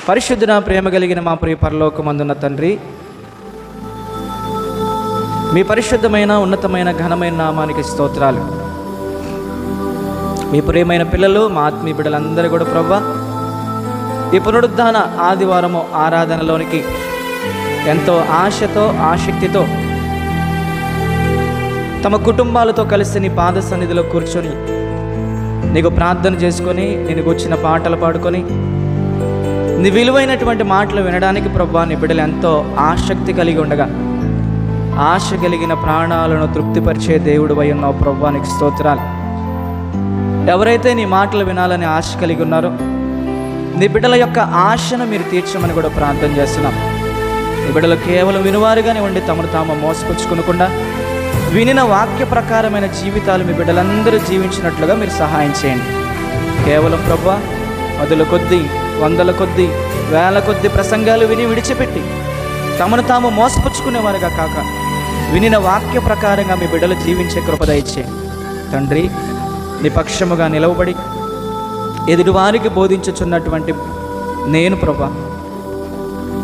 పరిశుద్ధున ప్రేమ కలిగిన మా ప్రియ పరలోకమందున్న తండ్రి, మీ పరిశుద్ధమైన ఉన్నతమైన ఘనమైన నామానికి స్తోత్రాలు. మీ ప్రియమైన పిల్లలు, మా ఆత్మీయ బిడ్డలందరూ కూడా ప్రభువా, ఈ పునరుద్ధాన ఆదివారము ఆరాధనలోనికి ఎంతో ఆశతో ఆసక్తితో తమ కుటుంబాలతో కలిసి నీ పాద సన్నిధిలో కూర్చొని నీకు ప్రార్థన చేసుకొని, నేను వచ్చిన పాటలు పాడుకొని నీ విలువైనటువంటి మాటలు వినడానికి ప్రభువా నీ బిడ్డలు ఎంతో ఆసక్తి కలిగి ఉండగా, ఆశ కలిగిన ప్రాణాలను తృప్తిపరిచే దేవుడు అయి ఉన్నావు ప్రభువా, నీకు స్తోత్రాలు. ఎవరైతే నీ మాటలు వినాలని ఆశ కలిగి ఉన్నారో నీ బిడ్డల యొక్క ఆశను మీరు తీర్చమని కూడా ప్రార్థన చేస్తున్నాం. నీ బిడ్డలు కేవలం వినువారుగానే ఉండి తమను తాము మోసపుచ్చుకోకుండా వినిన వాక్య ప్రకారమైన జీవితాలు మీ బిడ్డలందరూ జీవించినట్లుగా మీరు సహాయం చేయండి. కేవలం ప్రభువా పదుల కొద్దీ, వందల కొద్దీ, వేల కొద్దీ ప్రసంగాలు విని విడిచిపెట్టి తమను తాము మోసపుచ్చుకునేవారుగా కాక వినిన వాక్య ప్రకారంగా మీ బిడ్డలు జీవించే కృప దయచేయండి. తండ్రి, నీ పక్షముగా నిలవబడి ఎదుటివారికి బోధించుచున్నటువంటి నేను ప్రభువా,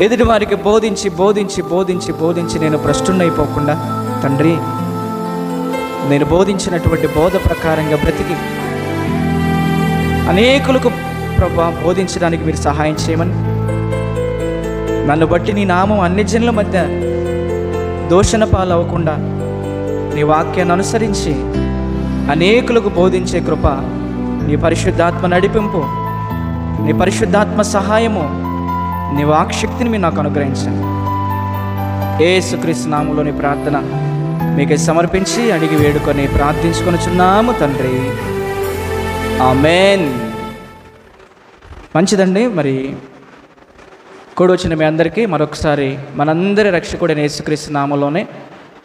ఎదుటివారికి బోధించి బోధించి బోధించి బోధించి నేను భ్రష్టున్నైపోకుండా తండ్రి, నేను బోధించినటువంటి బోధ ప్రకారంగా బ్రతికి అనేకులకు ప్రభువా బోధించడానికి మీరు సహాయం చేయమని, నన్ను బట్టి నీ నామం అన్ని జనుల మధ్య దూషణ పాలవ్వకుండా నీ వాక్యాన్ని అనుసరించి అనేకులకు బోధించే కృప, నీ పరిశుద్ధాత్మ నడిపింపు, నీ పరిశుద్ధాత్మ సహాయము, నీ వాక్శక్తిని మీరు నాకు అనుగ్రహించండి. యేసుక్రీస్తు నామములోని ప్రార్థన మీకు సమర్పించి అడిగి వేడుకొని ప్రార్థించుకొనుచున్నాము తండ్రి, ఆమేన్. మంచిదండి. మరి కూడి వచ్చిన మీ అందరికీ మరొకసారి మనందరి రక్షకుడైన యేసుక్రీస్తు నామములోనే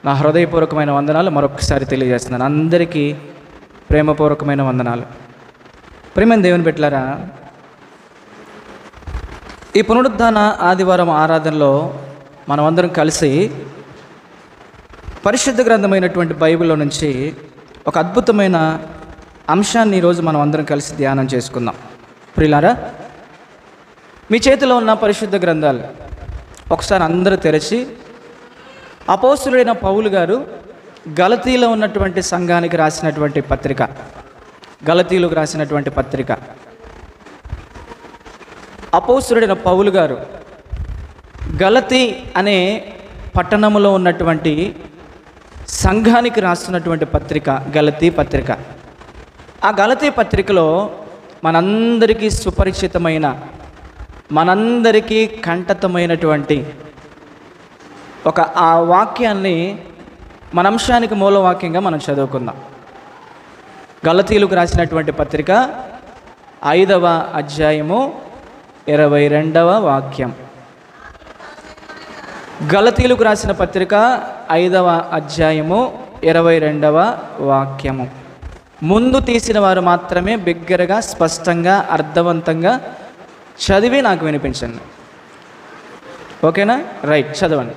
నా హృదయపూర్వకమైన వందనాలు మరొకసారి తెలియజేస్తున్నాను. అందరికీ ప్రేమపూర్వకమైన వందనాలు. ప్రేమైన దేవుని బిడ్డలారా, ఈ పునరుద్ధాన ఆదివారం ఆరాధనలో మనమందరం కలిసి పరిశుద్ధ గ్రంథమైనటువంటి బైబిల్లో నుంచి ఒక అద్భుతమైన అంశాన్ని ఈరోజు మనం అందరం కలిసి ధ్యానం చేసుకుందాం. ప్రియులారా, మీ చేతిలో ఉన్న పరిశుద్ధ గ్రంథాలు ఒకసారి అందరూ తెరచి అపోస్తులుడైన పౌలు గారు గలతీలో ఉన్నటువంటి సంఘానికి రాసినటువంటి పత్రిక, గలతీలకు రాసినటువంటి పత్రిక, అపోస్తులుడైన పౌలు గారు గలతీ అనే పట్టణంలో ఉన్నటువంటి సంఘానికి రాస్తున్నటువంటి పత్రిక గలతీ పత్రిక. ఆ గలతీ పత్రికలో మనందరికీ సుపరిచితమైన, మనందరికీ కంఠతమైనటువంటి ఒక ఆ వాక్యాన్ని మన అంశానికి మూలవాక్యంగా మనం చదువుకుందాం. గలతీలకు రాసినటువంటి పత్రిక 5వ అధ్యాయము 22వ వాక్యం. గలతీలకు రాసిన పత్రిక 5వ అధ్యాయము 22వ వాక్యము. ముందు తీసిన వారు మాత్రమే బిగ్గరగా, స్పష్టంగా, అర్థవంతంగా చదివి నాకు వినిపించండి. ఓకేనా? రైట్, చదవండి.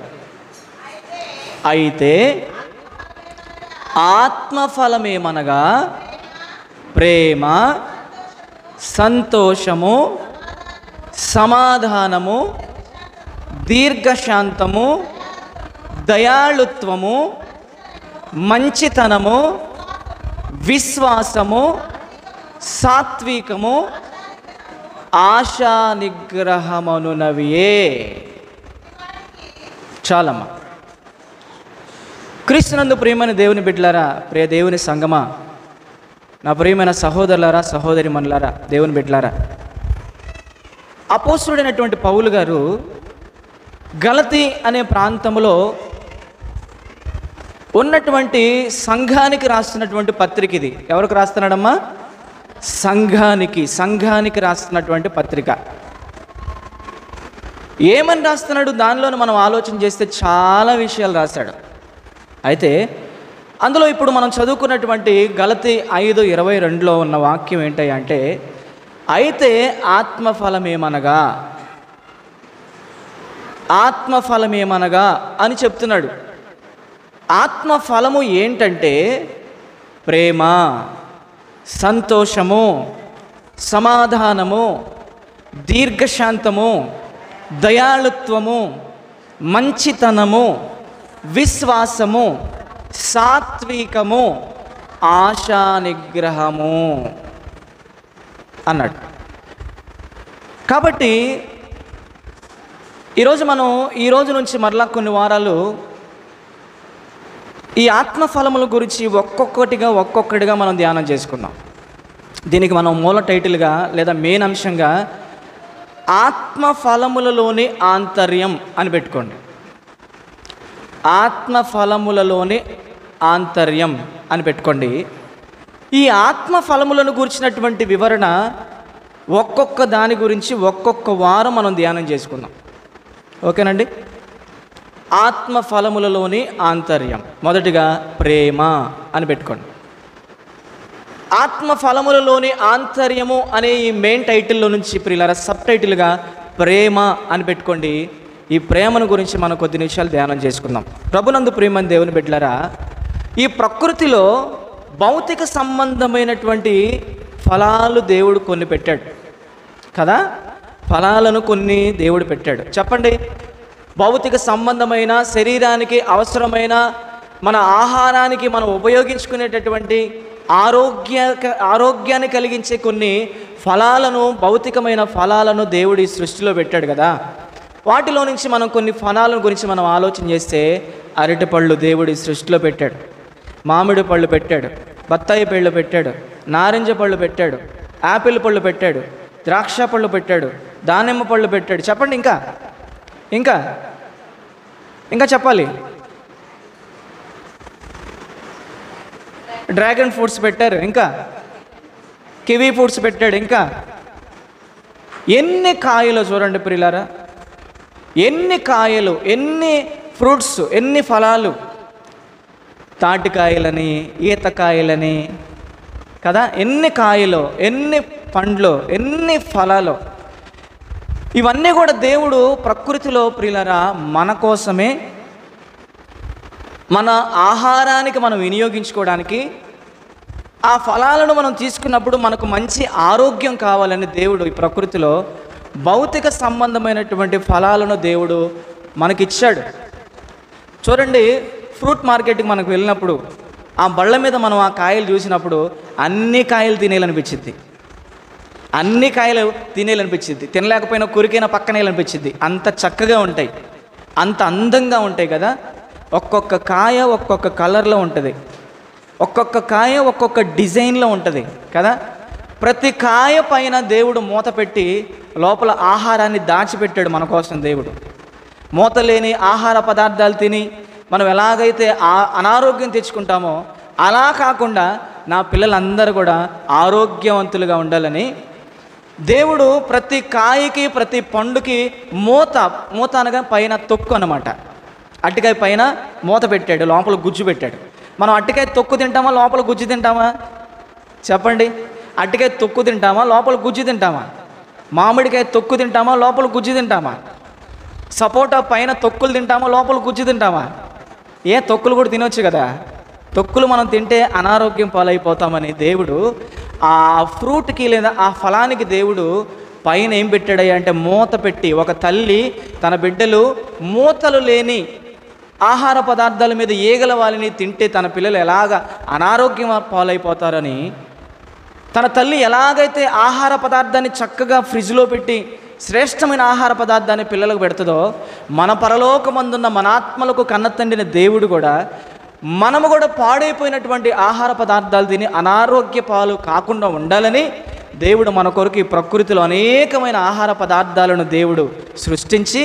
అయితే ఆత్మఫలమేమనగా ప్రేమ, సంతోషము, సమాధానము, దీర్ఘశాంతము, దయాళుత్వము, మంచితనము, విశ్వాసము, సాత్వికము, ఆశా నిగ్రహమనునవియే. చాలమ్మా. క్రీస్తునందు ప్రియమైన దేవుని బిడ్డలారా, ప్రియ దేవుని సంగమా, నా ప్రియమైన సహోదరులారా, సహోదరిమణులారా, దేవుని బిడ్డలారా, అపోస్తులుడైనటువంటి పౌలు గారు గలతీ అనే ప్రాంతంలో ఉన్నటువంటి సంఘానికి రాస్తున్నటువంటి పత్రిక ఇది. ఎవరికి రాస్తున్నాడమ్మా? సంఘానికి రాస్తున్నటువంటి పత్రిక. ఏమని రాస్తున్నాడు? దానిలోనే మనం ఆలోచన చేస్తే చాలా విషయాలు రాశాడు. అయితే అందులో ఇప్పుడు మనం చదువుకున్నటువంటి గలతీ 5:22లో ఉన్న వాక్యం ఏంటంటే, అయితే ఆత్మఫలమేమనగా అని చెప్తున్నాడు. ఆత్మఫలము ఏంటంటే ప్రేమ, సంతోషము, సమాధానము, దీర్ఘశాంతము, దయాళుత్వము, మంచితనము, విశ్వాసము, సాత్వికము, ఆశా నిగ్రహము అన్నాడు. కాబట్టి ఈ రోజు నుంచి మరలా కొన్ని వారాలు ఈ ఆత్మఫలముల గురించి ఒక్కొక్కటిగా మనం ధ్యానం చేసుకుందాం. దీనికి మనం మూల టైటిల్గా లేదా మెయిన్ అంశంగా ఆత్మఫలములలోని ఆంతర్యం అని పెట్టుకోండి. ఆత్మఫలములలోని ఆంతర్యం అని పెట్టుకోండి. ఈ ఆత్మఫలములను గురించినటువంటి వివరణ ఒక్కొక్క దాని గురించి ఒక్కొక్క వారం మనం ధ్యానం చేసుకుందాం. ఓకేనండి. ఆత్మఫలములలోని ఆంతర్యం. మొదటిగా ప్రేమ అని పెట్టుకోండి. ఆత్మఫలములలోని ఆంతర్యము అనే ఈ మెయిన్ టైటిల్లో నుంచి ప్రియులారా సబ్ టైటిల్గా ప్రేమ అని పెట్టుకోండి. ఈ ప్రేమను గురించి మనం కొద్ది నిమిషాలు ధ్యానం చేసుకుందాం. ప్రభునందు ప్రియమైన దేవుని బిడ్డలారా, ఈ ప్రకృతిలో భౌతిక సంబంధమైనటువంటి ఫలాలు దేవుడు కొన్ని పెట్టాడు కదా. ఫలాలను కొన్ని దేవుడు పెట్టాడు. చెప్పండి, భౌతిక సంబంధమైన శరీరానికి అవసరమైన మన ఆహారానికి మనం ఉపయోగించుకునేటటువంటి ఆరోగ్యాన్ని కలిగించే కొన్ని ఫలాలను, భౌతికమైన ఫలాలను దేవుడు ఈ సృష్టిలో పెట్టాడు కదా. వాటిలో నుంచి మనం కొన్ని ఫలాల గురించి మనం ఆలోచన చేస్తే, అరటి పళ్ళు దేవుడు ఈ సృష్టిలో పెట్టాడు, మామిడి పళ్ళు పెట్టాడు, బత్తాయి పళ్ళు పెట్టాడు, నారింజ పళ్ళు పెట్టాడు, యాపిల్ పళ్ళు పెట్టాడు, ద్రాక్ష పళ్ళు పెట్టాడు, దానిమ్మ పళ్ళు పెట్టాడు. చెప్పండి, ఇంకా ఇంకా ఇంకా చెప్పాలి. డ్రాగన్ ఫ్రూట్స్ పెట్టారు, ఇంకా కివీ ఫ్రూట్స్ పెట్టాడు. ఇంకా ఎన్ని కాయలు చూడండి ప్రియులారా, ఎన్ని కాయలు, ఎన్ని ఫ్రూట్స్, ఎన్ని ఫలాలు. తాటికాయలని, ఈతకాయలని కదా, ఎన్ని కాయలు, ఎన్ని పండ్లు, ఎన్ని ఫలాలు. ఇవన్నీ కూడా దేవుడు ప్రకృతిలో ప్రియులారా మన కోసమే, మన ఆహారానికి మనం వినియోగించుకోవడానికి, ఆ ఫలాలను మనం తీసుకున్నప్పుడు మనకు మంచి ఆరోగ్యం కావాలని దేవుడు ఈ ప్రకృతిలో భౌతిక సంబంధమైనటువంటి ఫలాలను దేవుడు మనకిచ్చాడు. చూడండి, ఫ్రూట్ మార్కెట్కి మనకు వెళ్ళినప్పుడు ఆ బళ్ళ మీద మనం ఆ కాయలు చూసినప్పుడు అన్ని కాయలు తినేయాలనిపించింది, అన్ని కాయలు తినేయాలనిపించింది. తినలేకపోయినా కొరికైనా పక్కనేయాలనిపించింది. అంత చక్కగా ఉంటాయి, అంత అందంగా ఉంటాయి కదా. ఒక్కొక్క కాయ ఒక్కొక్క కలర్లో ఉంటుంది, ఒక్కొక్క కాయ ఒక్కొక్క డిజైన్లో ఉంటుంది కదా. ప్రతి కాయ పైన దేవుడు మూత పెట్టి లోపల ఆహారాన్ని దాచిపెట్టాడు మన కోసం. దేవుడు మూత లేని ఆహార పదార్థాలు తిని మనం ఎలాగైతే అనారోగ్యం తెచ్చుకుంటామో అలా కాకుండా నా పిల్లలందరూ కూడా ఆరోగ్యవంతులుగా ఉండాలని దేవుడు ప్రతి కాయకి, ప్రతి పండుకి మూత అనగా పైన తొక్కు అన్నమాట. అట్టికాయ పైన మూత పెట్టాడు, లోపల గుజ్జు పెట్టాడు. మనం అట్టికాయ తొక్కు తింటామా, లోపల గుజ్జు తింటామా? చెప్పండి, అట్టికాయ తొక్కు తింటామా, లోపల గుజ్జు తింటామా? మామిడికాయ తొక్కు తింటామా, లోపల గుజ్జు తింటామా? సపోటా పైన తొక్కులు తింటామా, లోపల గుజ్జు తింటామా? తొక్కులు కూడా తినొచ్చు కదా. తొక్కులు మనం తింటే అనారోగ్యం పాలైపోతామని దేవుడు ఆ ఫ్రూట్కి లేదా ఆ ఫలానికి దేవుడు పైన ఏం పెట్టాడయ్యా అంటే మూత పెట్టి, ఒక తల్లి తన బిడ్డలు మూతలు లేని ఆహార పదార్థాల మీద ఈగల వాళ్ళని తింటే తన పిల్లలు ఎలాగ అనారోగ్యం పాలైపోతారని, తన తల్లి ఎలాగైతే ఆహార పదార్థాన్ని చక్కగా ఫ్రిడ్జ్లో పెట్టి శ్రేష్టమైన ఆహార పదార్థాన్ని పిల్లలకు పెడుతుందో, మన పరలోకమందున్న మన ఆత్మలకు కన్నతండిన దేవుడు కూడా మనము కూడా పాడైపోయినటువంటి ఆహార పదార్థాలు తిని అనారోగ్య పాలు కాకుండా ఉండాలని దేవుడు మన కొరకు ఈ ప్రకృతిలో అనేకమైన ఆహార పదార్థాలను దేవుడు సృష్టించి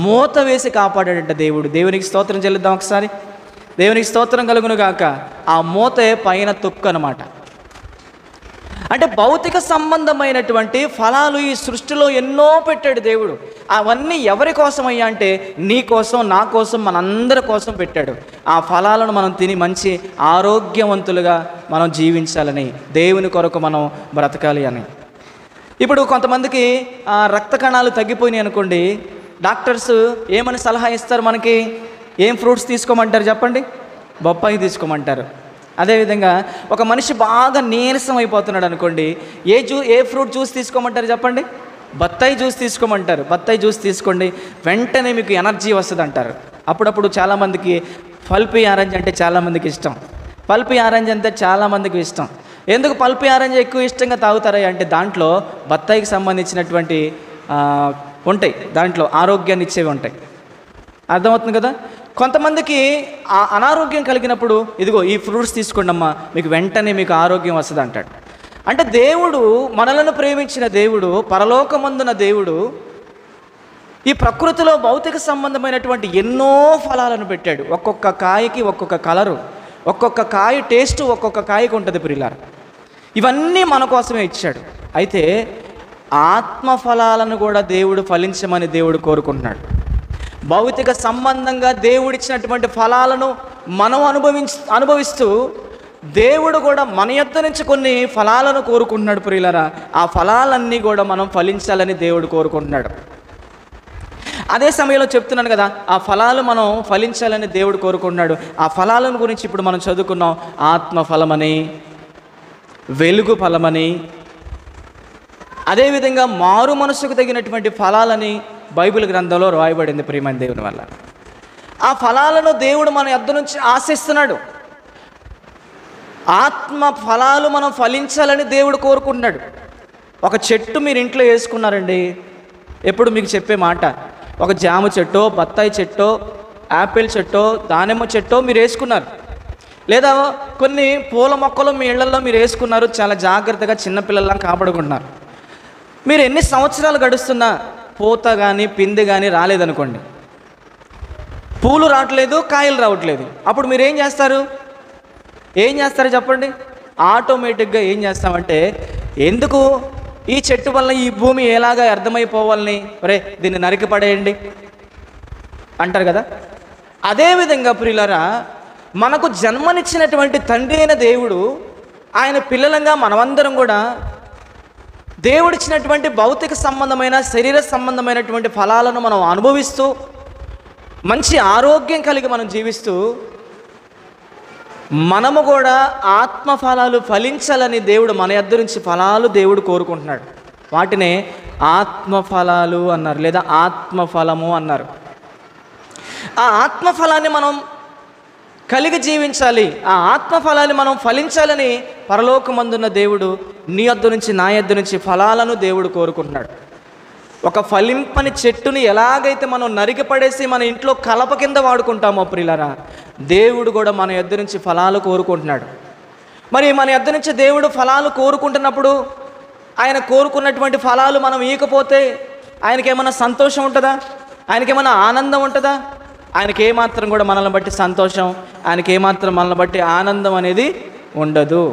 మూత వేసి కాపాడాడంట దేవుడు. దేవునికి స్తోత్రం చెల్లిద్దాం ఒకసారి. దేవునికి స్తోత్రం కలుగును గాక. ఆ మూతే పైన తొక్కు అన్నమాట. అంటే భౌతిక సంబంధమైనటువంటి ఫలాలు ఈ సృష్టిలో ఎన్నో పెట్టాడు దేవుడు. అవన్నీ ఎవరి కోసం అయ్యా అంటే నీ కోసం, నా కోసం, మనందరి కోసం పెట్టాడు. ఆ ఫలాలను మనం తిని మంచి ఆరోగ్యవంతులుగా మనం జీవించాలని, దేవుని కొరకు మనం బ్రతకాలి అని. ఇప్పుడు కొంతమందికి రక్త కణాలు తగ్గిపోయినాయి అనుకోండి, డాక్టర్స్ ఏమని సలహా ఇస్తారు మనకి? ఏం ఫ్రూట్స్ తీసుకోమంటారు చెప్పండి? బొప్పాయి తీసుకోమంటారు. అదేవిధంగా ఒక మనిషి బాగా నీరసం అయిపోతున్నాడు అనుకోండి, ఏ ఫ్రూట్ జ్యూస్ తీసుకోమంటారు చెప్పండి? బత్తాయి జ్యూస్ తీసుకోమంటారు, బత్తాయి జ్యూస్ తీసుకోండి వెంటనే మీకు ఎనర్జీ వస్తుంది అంటారు. అప్పుడప్పుడు చాలామందికి పల్పీ ఆరెంజ్ అంటే చాలామందికి ఇష్టం. పల్పీ ఆరెంజ్ అంటే చాలామందికి ఇష్టం. ఎందుకు పల్పీ ఆరెంజ్ ఎక్కువ ఇష్టంగా తాగుతారా అంటే దాంట్లో బత్తాయికి సంబంధించినటువంటి ఉంటాయి, దాంట్లో ఆరోగ్యాన్ని ఇచ్చేవి ఉంటాయి. అర్థమవుతుంది కదా. కొంతమందికి అనారోగ్యం కలిగినప్పుడు ఇదిగో ఈ ఫ్రూట్స్ తీసుకోండి అమ్మా, మీకు వెంటనే మీకు ఆరోగ్యం వస్తుంది అంటాడు. అంటే దేవుడు మనలను ప్రేమించిన దేవుడు, పరలోకమందున దేవుడు ఈ ప్రకృతిలో భౌతిక సంబంధమైనటువంటి ఎన్నో ఫలాలను పెట్టాడు. ఒక్కొక్క కాయకి ఒక్కొక్క కలరు, ఒక్కొక్క కాయ టేస్ట్ ఒక్కొక్క కాయకు ఉంటుంది ప్రియులారా. ఇవన్నీ మన కోసమే ఇచ్చాడు. అయితే ఆత్మ ఫలాలను కూడా దేవుడు ఫలించమని దేవుడు కోరుకుంటున్నాడు. భౌతిక సంబంధంగా దేవుడిచ్చినటువంటి ఫలాలను మనం అనుభవిస్తూ దేవుడు కూడా మన యొద్ద నుంచి కొన్ని ఫలాలను కోరుకుంటున్నాడు ప్రియులారా. ఆ ఫలాలన్నీ కూడా మనం ఫలించాలని దేవుడు కోరుకుంటున్నాడు. అదే సమయంలో చెప్తున్నాను కదా, ఆ ఫలాలు మనం ఫలించాలని దేవుడు కోరుకుంటున్నాడు. ఆ ఫలాలను గురించి ఇప్పుడు మనం చదువుకున్నాం. ఆత్మ ఫలమని, వెలుగు ఫలమని, అదేవిధంగా మారు మనసుకు తగినటువంటి ఫలాలని బైబిల్ గ్రంథంలో రాయబడింది ప్రియమైన దేవుని వల్ల. ఆ ఫలాలను దేవుడు మన యొద్ద నుంచి ఆశిస్తున్నాడు. ఆత్మ ఫలాలు మనం ఫలించాలని దేవుడు కోరుకుంటున్నాడు. ఒక చెట్టు మీరు ఇంట్లో వేసుకున్నారండి, ఎప్పుడు మీకు చెప్పే మాట, ఒక జామ చెట్టో, బత్తాయి చెట్టో, యాపిల్ చెట్టో, దానిమ్మ చెట్టో మీరు వేసుకున్నారు, లేదా కొన్ని పూల మొక్కలు మీ ఇళ్లలో మీరు వేసుకున్నారు. చాలా జాగ్రత్తగా చిన్నపిల్లల్లా కాపాడుకుంటున్నారు. మీరు ఎన్ని సంవత్సరాలు గడుస్తున్నా పూత కానీ పిండి కానీ రాలేదనుకోండి, పూలు రావట్లేదు, కాయలు రావట్లేదు, అప్పుడు మీరు ఏం చేస్తారు చెప్పండి? ఆటోమేటిక్గా ఏం చేస్తామంటే, ఎందుకు ఈ చెట్టు వల్ల ఈ భూమి ఎలాగా అర్థమైపోవాలని, ఒరే దీన్ని నరికి పడేయండి అంటారు కదా. అదేవిధంగా ప్రియులారా, మనకు జన్మనిచ్చినటువంటి తండ్రి అయిన దేవుడు, ఆయన పిల్లలంగా మనమందరం కూడా దేవుడిచ్చినటువంటి భౌతిక సంబంధమైన శరీర సంబంధమైనటువంటి ఫలాలను మనం అనుభవిస్తూ మంచి ఆరోగ్యం కలిగి మనం జీవిస్తూ మనము కూడా ఆత్మ ఫలాలు ఫలించాలని దేవుడు మన యొద్ద నుంచి ఫలాలు దేవుడు కోరుకుంటున్నాడు. వాటినే ఆత్మ ఫలాలు అన్నారు, లేదా ఆత్మ ఫలము అన్నారు. ఆ ఆత్మ ఫలాన్ని మనం కలిగి జీవించాలి, ఆ ఆత్మ ఫలాన్ని మనం ఫలించాలని పరలోకమందున్న దేవుడు నీ యొద్ద నుంచి నా యొద్ద నుంచి ఫలాలను దేవుడు కోరుకుంటున్నాడు. ఒక ఫలింపని చెట్టుని ఎలాగైతే మనం నరికి పడేసి మన ఇంట్లో కలప కింద వాడుకుంటామో ప్రియులారా, దేవుడు కూడా మన యొద్ద నుంచి ఫలాలు కోరుకుంటున్నాడు. మరి మన యొద్ద నుంచి దేవుడు ఫలాలు కోరుకుంటున్నప్పుడు, ఆయన కోరుకున్నటువంటి ఫలాలు మనం ఇవ్వకపోతే ఆయనకేమన్నా సంతోషం ఉంటుందా? ఆయనకేమన్నా ఆనందం ఉంటుందా? ఆయనకి ఏమాత్రం కూడా మనల్ని బట్టి సంతోషం, ఆయనకి ఏమాత్రం మనల్ని బట్టి ఆనందం అనేది ఉండదు.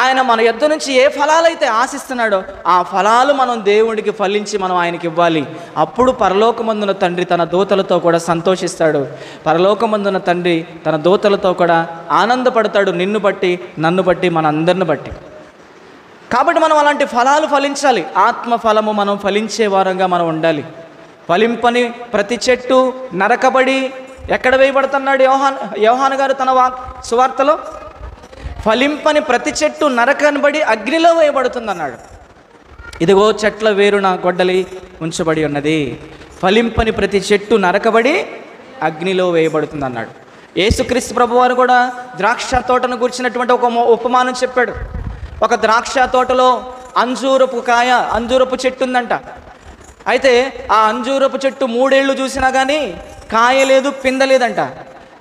ఆయన మన యొద్ద నుంచి ఏ ఫలాలైతే ఆశిస్తున్నాడో ఆ ఫలాలు మనం దేవుడికి ఫలించి మనం ఆయనకి ఇవ్వాలి. అప్పుడు పరలోకమందున తండ్రి తన దూతలతో కూడా సంతోషిస్తాడు. పరలోకమందున తండ్రి తన దూతలతో కూడా ఆనందపడతాడు, నిన్ను బట్టి, నన్ను బట్టి, మన అందరిని బట్టి. కాబట్టి మనం అలాంటి ఫలాలు ఫలించాలి. ఆత్మ ఫలము మనం ఫలించే వారంగా మనం ఉండాలి. ఫలింపని ప్రతి చెట్టు నరకబడి ఎక్కడ వేయబడుతున్నాడు యోహాను గారు తన సువార్తలో? ఫలింపని ప్రతి చెట్టు నరకనబడి అగ్నిలో వేయబడుతుంది అన్నాడు. ఇదిగో చెట్ల వేరున గొడ్డలి ఉంచబడి ఉన్నది, ఫలింపని ప్రతి చెట్టు నరకబడి అగ్నిలో వేయబడుతుంది అన్నాడు. యేసుక్రీస్తు ప్రభువారు కూడా ద్రాక్ష తోటను గురించినటువంటి ఒక ఉపమానం చెప్పాడు. ఒక ద్రాక్ష తోటలో అంజూరపు చెట్టు ఉందంట. అయితే ఆ అంజూరపు చెట్టు 3 ఏళ్ళు చూసినా కానీ కాయ లేదు, పింద లేదంట.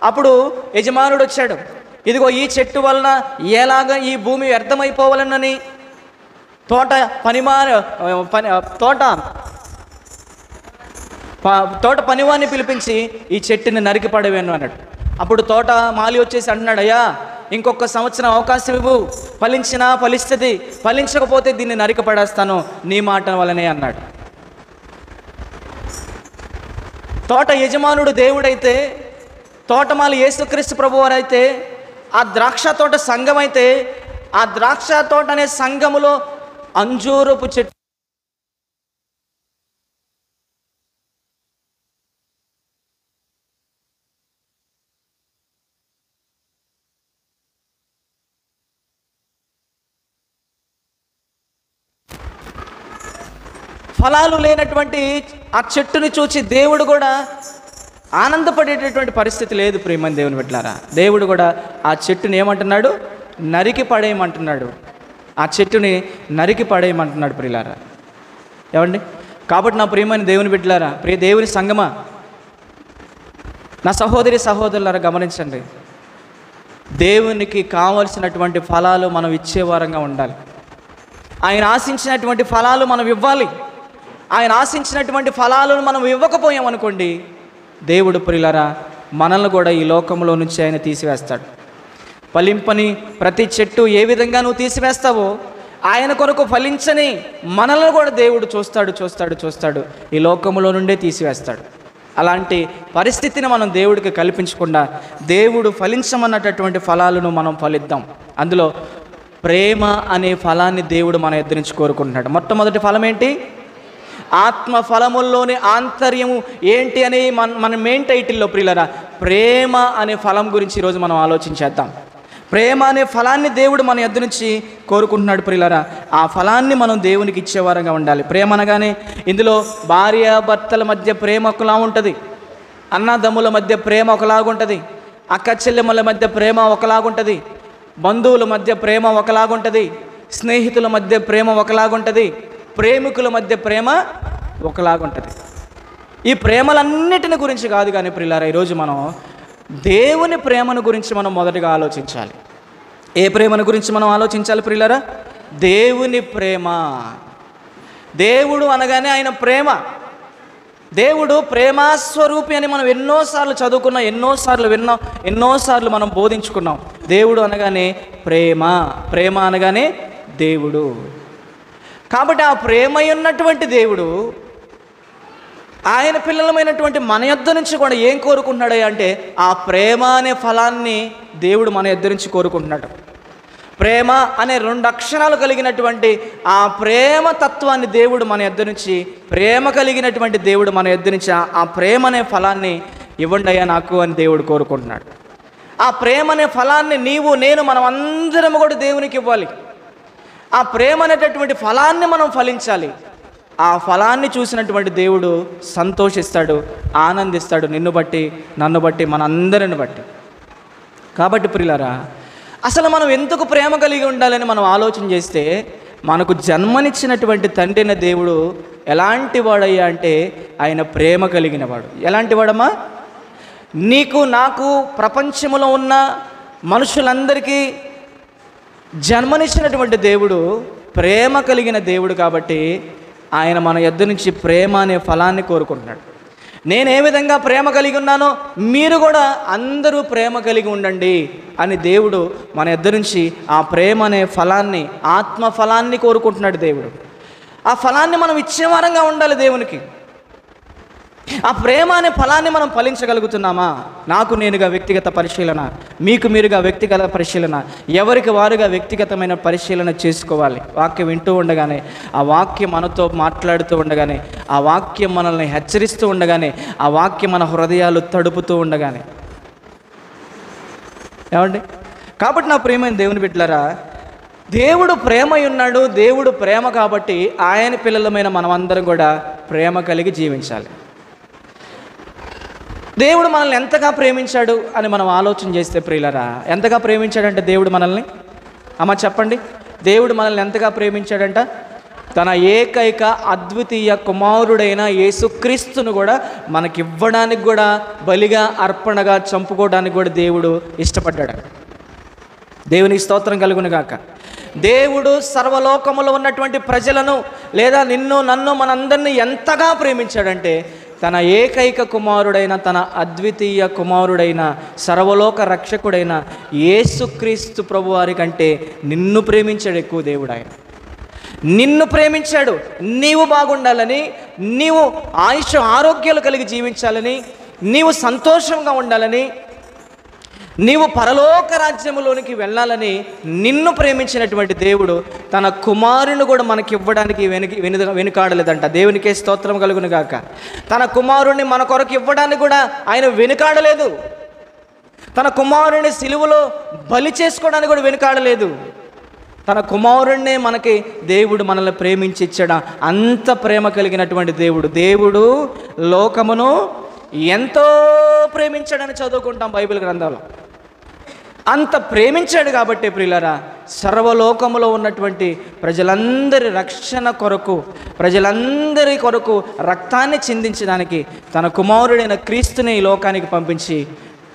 అప్పుడు యజమానుడు వచ్చాడు, ఇదిగో ఈ చెట్టు వలన ఎలాగా ఈ భూమి వ్యర్థమైపోవాలనని తోట పనివాన్ని పిలిపించి ఈ చెట్టుని నరికి పడవేను అన్నాడు. అప్పుడు తోట మాలి వచ్చేసి అంటున్నాడు, అయ్యా ఇంకొక సంవత్సరం అవకాశం ఇవ్వు, ఫలించినా ఫలిస్తుంది, ఫలించకపోతే దీన్ని నరికి పడేస్తాను నీ మాట వలనే అన్నాడు. తోట యజమానుడు దేవుడైతే, తోటమాలి యేసుక్రీస్తు ప్రభువారు అయితే, ఆ ద్రాక్ష తోట సంఘం అయితే, ఆ ద్రాక్ష తోట అనే సంఘములో అంజూరపు చెట్టు ఫలాలు లేనటువంటి ఆ చెట్టుని చూసి దేవుడు కూడా ఆనందపడేటటువంటి పరిస్థితి లేదు. ప్రియమైన దేవుని బిడ్డలారా, దేవుడు కూడా ఆ చెట్టుని ఏమంటున్నాడు? నరికి పడేయమంటున్నాడు. ఆ చెట్టుని నరికి పడేయమంటున్నాడు ప్రియులారా. ఏమండి? కాబట్టి నా ప్రియమైన దేవుని బిడ్డలారా, ప్రియ దేవుని సంగమా, నా సహోదరి సహోదరులారా గమనించండి. దేవునికి కావలసినటువంటి ఫలాలు మనం ఇచ్చేవారంగా ఉండాలి. ఆయన ఆశించినటువంటి ఫలాలు మనం ఇవ్వాలి. ఆయన ఆశించినటువంటి ఫలాలను మనం ఇవ్వకపోయామనుకోండి, దేవుడు ప్రియులారా మనల్ని కూడా ఈ లోకంలో నుంచి ఆయన తీసివేస్తాడు. ఫలింపని ప్రతి చెట్టు ఏ విధంగా నువ్వు తీసివేస్తావో, ఆయన కొరకు ఫలించని మనల్ని కూడా దేవుడు చూస్తాడు ఈ లోకంలో నుండే తీసివేస్తాడు. అలాంటి పరిస్థితిని మనం దేవుడికి కల్పించకుండా దేవుడు ఫలించమన్నటువంటి ఫలాలను మనం ఫలిద్దాం. అందులో ప్రేమ అనే ఫలాన్ని దేవుడు మన ఎదురు నుంచి కోరుకుంటున్నాడు. మొట్టమొదటి ఫలం ఏంటి? ఆత్మ ఫలముల్లోని ఆంతర్యము ఏంటి అని మన మెయిన్ టైటిల్లో ప్రియులరా ప్రేమ అనే ఫలం గురించి ఈరోజు మనం ఆలోచించేద్దాం. ప్రేమ అనే ఫలాన్ని దేవుడు మన ఎదురు నుంచి కోరుకుంటున్నాడు ప్రియులరా. ఆ ఫలాన్ని మనం దేవునికి ఇచ్చేవారంగా ఉండాలి. ప్రేమ అనగానే ఇందులో భార్య భర్తల మధ్య ప్రేమ ఒకలా ఉంటుంది, అన్నదమ్ముల మధ్య ప్రేమ ఒకలాగుంటుంది, అక్క చెల్లెమ్మల మధ్య ప్రేమ ఒకలాగుంటుంది, బంధువుల మధ్య ప్రేమ ఒకలాగుంటుంది, స్నేహితుల మధ్య ప్రేమ ఒకలాగుంటుంది, ప్రేమికుల మధ్య ప్రేమ ఒకలాగుంటుంది. ఈ ప్రేమలన్నిటిని గురించి కాదు కానీ ప్రియులారా, ఈరోజు మనం దేవుని ప్రేమను గురించి మనం మొదటగా ఆలోచించాలి. ఏ ప్రేమను గురించి మనం ఆలోచించాలి ప్రియులారా? దేవుని ప్రేమ. దేవుడు అనగానే ఆయన ప్రేమ. దేవుడు ప్రేమస్వరూపి అని మనం ఎన్నోసార్లు చదువుకున్నాం, ఎన్నోసార్లు మనం బోధించుకున్నాం. దేవుడు అనగానే ప్రేమ అనగానే దేవుడు. కాబట్టి ఆ ప్రేమ ఉన్నటువంటి దేవుడు ఆయన పిల్లలమైనటువంటి మన యొద్ద నుంచి కూడా ఏం కోరుకుంటున్నాడు అంటే ఆ ప్రేమ అనే ఫలాన్ని దేవుడు మన యొద్ద నుంచి కోరుకుంటున్నాడు. ప్రేమ అనే 2 అక్షరాలు కలిగినటువంటి ఆ ప్రేమ తత్వాన్ని దేవుడు మన యొద్ద నుంచి, ప్రేమ కలిగినటువంటి దేవుడు మన యొద్ద నుంచి ఆ ప్రేమ అనే ఫలాన్ని ఇవ్వండి అయ్యా నాకు అని దేవుడు కోరుకుంటున్నాడు. ఆ ప్రేమ అనే ఫలాన్ని నీవు నేను మనం అందరం కూడా దేవునికి ఇవ్వాలి. ఆ ప్రేమ అనేటటువంటి ఫలాన్ని మనం ఫలించాలి. ఆ ఫలాన్ని చూసినటువంటి దేవుడు సంతోషిస్తాడు, ఆనందిస్తాడు, నిన్ను బట్టి, నన్ను బట్టి, మనందరిని బట్టి. కాబట్టి ప్రియులారా, అసలు మనం ఎందుకు ప్రేమ కలిగి ఉండాలని మనం ఆలోచన చేస్తే, మనకు జన్మనిచ్చినటువంటి తండ్రిన దేవుడు ఎలాంటి వాడయ్యా అంటే ఆయన ప్రేమ కలిగిన వాడు. ఎలాంటి వాడమ్మా? నీకు నాకు ప్రపంచంలో ఉన్న మనుషులందరికీ జన్మనిచ్చినటువంటి దేవుడు ప్రేమ కలిగిన దేవుడు. కాబట్టి ఆయన మన యొద్ద నుంచి ప్రేమ అనే ఫలాన్ని కోరుకుంటున్నాడు. నేను ఏ విధంగా ప్రేమ కలిగి ఉన్నానో మీరు కూడా అందరూ ప్రేమ కలిగి ఉండండి అని దేవుడు మన యొద్ద నుంచి ఆ ప్రేమ అనే ఫలాన్ని, ఆత్మ ఫలాన్ని కోరుకుంటున్నాడు దేవుడు. ఆ ఫలాన్ని మనం ఇచ్చేవారంగా ఉండాలి దేవునికి. ఆ ప్రేమ అనే ఫలాన్ని మనం ఫలించగలుగుతున్నామా? నాకు నేనుగా వ్యక్తిగత పరిశీలన, మీకు మీరుగా వ్యక్తిగత పరిశీలన, ఎవరికి వారుగా వ్యక్తిగతమైన పరిశీలన చేసుకోవాలి. వాక్యం వింటూ ఉండగానే, ఆ వాక్యం మనతో మాట్లాడుతూ ఉండగానే, ఆ వాక్యం మనల్ని హెచ్చరిస్తూ ఉండగానే, ఆ వాక్యం మన హృదయాలు తడుపుతూ ఉండగానే. ఏమండి? కాబట్టి నా ప్రియమైన దేవుని బిడ్డలారా, దేవుడు ప్రేమై ఉన్నాడు. దేవుడు ప్రేమ కాబట్టి ఆయన పిల్లలమైన మనమందరం కూడా ప్రేమ కలిగి జీవించాలి. దేవుడు మనల్ని ఎంతగా ప్రేమించాడు అని మనం ఆలోచన చేస్తే ప్రియులరా, ఎంతగా ప్రేమించాడంటే దేవుడు మనల్ని, అమ్మ చెప్పండి, దేవుడు మనల్ని ఎంతగా ప్రేమించాడంట? తన ఏకైక అద్వితీయ కుమారుడైన యేసుక్రీస్తును కూడా మనకివ్వడానికి కూడా, బలిగా అర్పణగా చంపుకోవడానికి కూడా దేవుడు ఇష్టపడ్డాడు. దేవునికి స్తోత్రం కలుగును గాక. దేవుడు సర్వలోకములో ఉన్నటువంటి ప్రజలను లేదా నిన్ను నన్ను మనందరినీ ఎంతగా ప్రేమించాడంటే తన ఏకైక కుమారుడైన, తన అద్వితీయ కుమారుడైన, సర్వలోక రక్షకుడైన యేసుక్రీస్తు ప్రభువారి కంటే నిన్ను ప్రేమించాడు ఎక్కువ దేవుడు. ఆయన నిన్ను ప్రేమించాడు. నీవు బాగుండాలని, నీవు ఆయుష్ ఆరోగ్యాలు కలిగి జీవించాలని, నీవు సంతోషంగా ఉండాలని, నీవు పరలోక రాజ్యములోనికి వెళ్ళాలని నిన్ను ప్రేమించినటువంటి దేవుడు తన కుమారుని కూడా మనకి ఇవ్వడానికి వెనుకాడలేదంట. దేవునికే స్తోత్రం కలుగును గాక. తన కుమారుణ్ణి మన కొరకు ఇవ్వడానికి కూడా ఆయన వెనుకాడలేదు. తన కుమారుని సిలువలో బలి చేసుకోవడానికి కూడా వెనుకాడలేదు. తన కుమారుణ్ణే మనకి దేవుడు మనల్ని ప్రేమించి ఇచ్చాడు. అంత ప్రేమ కలిగినటువంటి దేవుడు లోకమును ఎంతో ప్రేమించాడని చదువుకుంటాం బైబిల్ గ్రంథంలో. అంత ప్రేమించాడు కాబట్టి ప్రియులారా, సర్వలోకములో ఉన్నటువంటి ప్రజలందరి రక్షణ కొరకు, ప్రజలందరి కొరకు రక్తాన్ని చిందించడానికి తన కుమారుడైన క్రీస్తుని ఈ లోకానికి పంపించి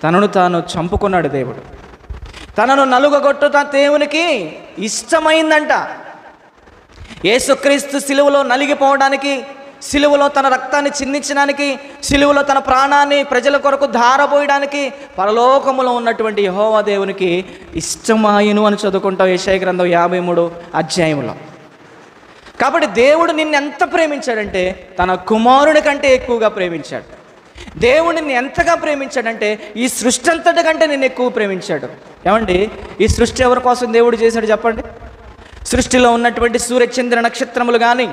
తనను తాను చంపుకున్నాడు దేవుడు. తనను నలుగగొట్టుట దేవునికి ఇష్టమైందంట. యేసుక్రీస్తు సిలువలో నలిగిపోవడానికి, సిలువలో తన రక్తాన్ని చిందించడానికి, సిలువలో తన ప్రాణాన్ని ప్రజల కొరకు ధారపోయడానికి పరలోకములో ఉన్నటువంటి యెహోవా దేవునికి ఇష్టమాయను అని చదువుకుంటాం యెషయా గ్రంథం 53 అధ్యాయంలో. కాబట్టి దేవుడు నిన్ను ఎంత ప్రేమించాడంటే తన కుమారుని కంటే ఎక్కువగా ప్రేమించాడు. దేవుడు నిన్ను ఎంతగా ప్రేమించాడంటే ఈ సృష్టి అంతటి కంటే నిన్ను ఎక్కువ ప్రేమించాడు. ఏమండి, ఈ సృష్టి ఎవరి కోసం దేవుడు చేశాడు చెప్పండి? సృష్టిలో ఉన్నటువంటి సూర్యచంద్ర నక్షత్రములు కానీ,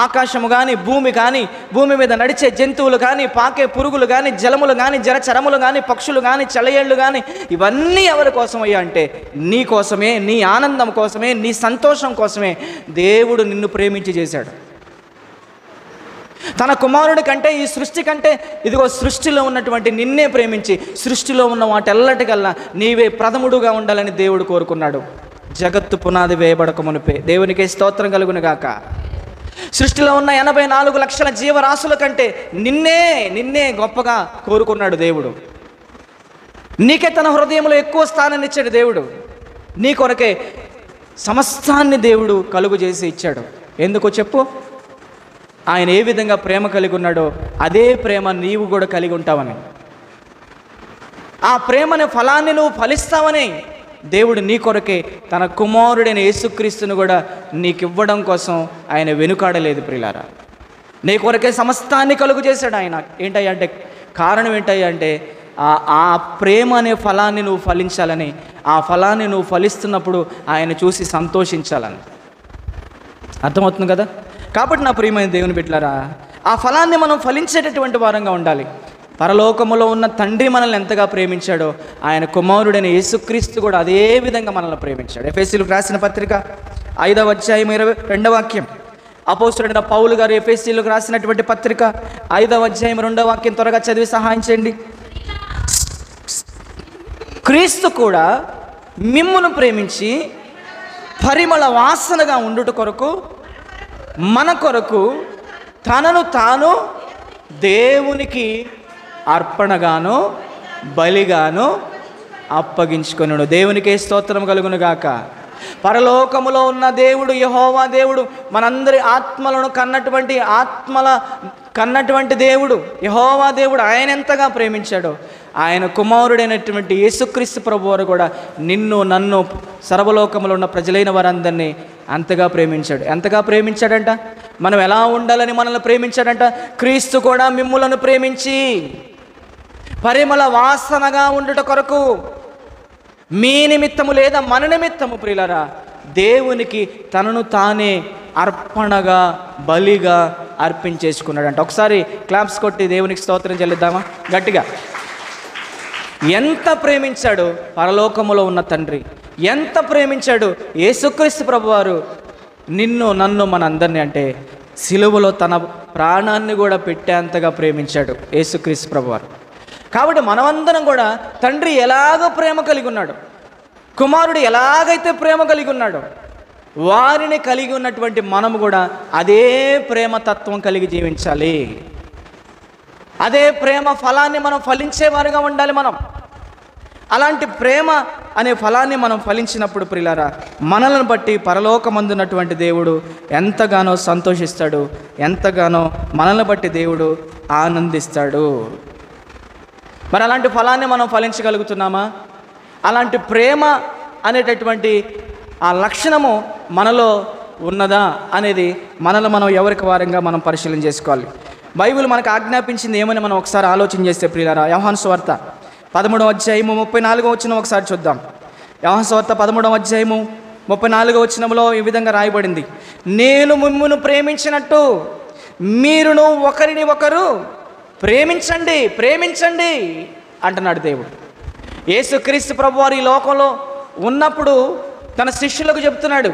ఆకాశము కానీ, భూమి కానీ, భూమి మీద నడిచే జంతువులు కానీ, పాకే పురుగులు కానీ, జలములు కానీ, జలచరములు కానీ, పక్షులు కానీ, చలయేళ్ళు కానీ, ఇవన్నీ ఎవరి కోసం అయ్యా అంటే నీ కోసమే, నీ ఆనందం కోసమే, నీ సంతోషం కోసమే దేవుడు నిన్ను ప్రేమించి చేశాడు. తన కుమారుడి కంటే, ఈ సృష్టి కంటే, ఇదిగో సృష్టిలో ఉన్నటువంటి నిన్నే ప్రేమించి సృష్టిలో ఉన్న వాటెల్లటికల్లా నీవే ప్రథముడుగా ఉండాలని దేవుడు కోరుకున్నాడు. జగత్తు పునాది వేయబడక మునిపే. దేవునికి స్తోత్రం కలుగును గాక. సృష్టిలో ఉన్న 84 లక్షల జీవరాశుల కంటే నిన్నే గొప్పగా కోరుకున్నాడు దేవుడు. నీకే తన హృదయంలో ఎక్కువ స్థానాన్ని ఇచ్చాడు దేవుడు. నీ కొరకే సమస్తాన్ని దేవుడు కలుగు చేసి ఇచ్చాడు. ఎందుకో చెప్పు? ఆయన ఏ విధంగా ప్రేమ కలిగి ఉన్నాడో అదే ప్రేమ నీవు కూడా కలిగి ఉంటావని, ఆ ప్రేమని ఫలాన్ని నువ్వు ఫలిస్తావని దేవుడు నీ కొరకే తన కుమారుడైన యేసుక్రీస్తును కూడా నీకు ఇవ్వడం కోసం ఆయన వెనుకాడలేదు ప్రియులారా. నీ కొరకే సమస్తాన్ని కలుగు చేశాడు ఆయన. ఏంటయ్యా అంటే, కారణం ఏంటయ్యా అంటే ఆ ప్రేమ అనే ఫలాన్ని నువ్వు ఫలించాలని, ఆ ఫలాన్ని నువ్వు ఫలిస్తున్నప్పుడు ఆయన చూసి సంతోషించాలని. అర్థమవుతుంది కదా? కాబట్టి నా ప్రియమైన దేవుని బిడ్డలారా, ఆ ఫలాన్ని మనం ఫలించేటటువంటి వారంగా ఉండాలి. పరలోకములో ఉన్న తండ్రి మనల్ని ఎంతగా ప్రేమించాడో ఆయన కుమారుడైన యేసుక్రీస్తు కూడా అదే విధంగా మనల్ని ప్రేమించాడు. ఎఫెసీయులకు రాసిన పత్రిక 5వ అధ్యాయం 22వ వాక్యం. అపోస్తలుడైన పౌలు గారు ఎఫెసీయులకు రాసినటువంటి పత్రిక 5వ అధ్యాయం 2వ వాక్యం త్వరగా చదివి సహాయం చేయండి. క్రీస్తు కూడా మిమ్మును ప్రేమించి పరిమళ వాసనగా ఉండుట కొరకు మన కొరకు తనను తాను దేవునికి అర్పణగాను బలిగాను అప్పగించుకొనును. దేవునికే స్తోత్రం కలుగును గాక. పరలోకములో ఉన్న దేవుడు యెహోవా దేవుడు మనందరి ఆత్మలను కన్నటువంటి దేవుడు యెహోవా దేవుడు. ఆయన ఎంతగా ప్రేమించాడో ఆయన కుమారుడైనటువంటి యేసుక్రీస్తు ప్రభువారు కూడా నిన్ను నన్ను సర్వలోకములో ఉన్న ప్రజలైన వారందరినీ అంతగా ప్రేమించాడు. ఎంతగా ప్రేమించాడంట? మనం ఎలా ఉండాలని మనల్ని ప్రేమించాడంట? క్రీస్తు కూడా మిమ్ములను ప్రేమించి పరిమళ వాసనగా ఉండుట కొరకు మీ నిమిత్తము లేదా మన నిమిత్తము ప్రియులారా దేవునికి తనను తానే అర్పణగా బలిగా అర్పించేసుకున్నాడంట. ఒకసారి క్లాప్స్ కొట్టి దేవునికి స్తోత్రం చెల్లిద్దామా గట్టిగా? ఎంత ప్రేమించాడు పరలోకములో ఉన్న తండ్రి, ఎంత ప్రేమించాడు యేసుక్రీస్తు ప్రభువారు నిన్ను నన్ను మనందరినీ అంటే సిలువలో తన ప్రాణాన్ని కూడా పెట్టేంతగా ప్రేమించాడు యేసుక్రీస్తు ప్రభువారు. కాబట్టి మనమందరం కూడా తండ్రి ఎలాగో ప్రేమ కలిగి ఉన్నాడు, కుమారుడు ఎలాగైతే ప్రేమ కలిగి ఉన్నాడో వారిని కలిగి ఉన్నటువంటి మనము కూడా అదే ప్రేమ తత్వం కలిగి జీవించాలి. అదే ప్రేమ ఫలాన్ని మనం ఫలించేవారుగా ఉండాలి. మనం అలాంటి ప్రేమ అనే ఫలాన్ని మనం ఫలించినప్పుడు ప్రియులారా మనల్ని బట్టి పరలోకమందున్నటువంటి దేవుడు ఎంతగానో సంతోషిస్తాడు, ఎంతగానో మనల్ని బట్టి దేవుడు ఆనందిస్తాడు. మరి అలాంటి ఫలాన్ని మనం ఫలించగలుగుతున్నామా? అలాంటి ప్రేమ అనేటటువంటి ఆ లక్షణము మనలో ఉన్నదా అనేది మనలో మనం ఎవరికి వారంగా మనం పరిశీలన చేసుకోవాలి. బైబిల్ మనకు ఆజ్ఞాపించింది ఏమని మనం ఒకసారి ఆలోచన చేస్తే ప్రియులారా, యోహాను సువార్త 13వ అధ్యాయము 34వ వచనం ఒకసారి చూద్దాం. యోహాను సువార్త 13వ అధ్యాయము 34వ వచనంలో ఈ విధంగా రాయబడింది, నేను మిమ్మును ప్రేమించినట్టు మీరును ఒకరిని ఒకరు ప్రేమించండి అంటున్నాడు దేవుడు. యేసుక్రీస్తు ప్రభువారు ఈ లోకంలో ఉన్నప్పుడు తన శిష్యులకు చెప్తున్నాడు,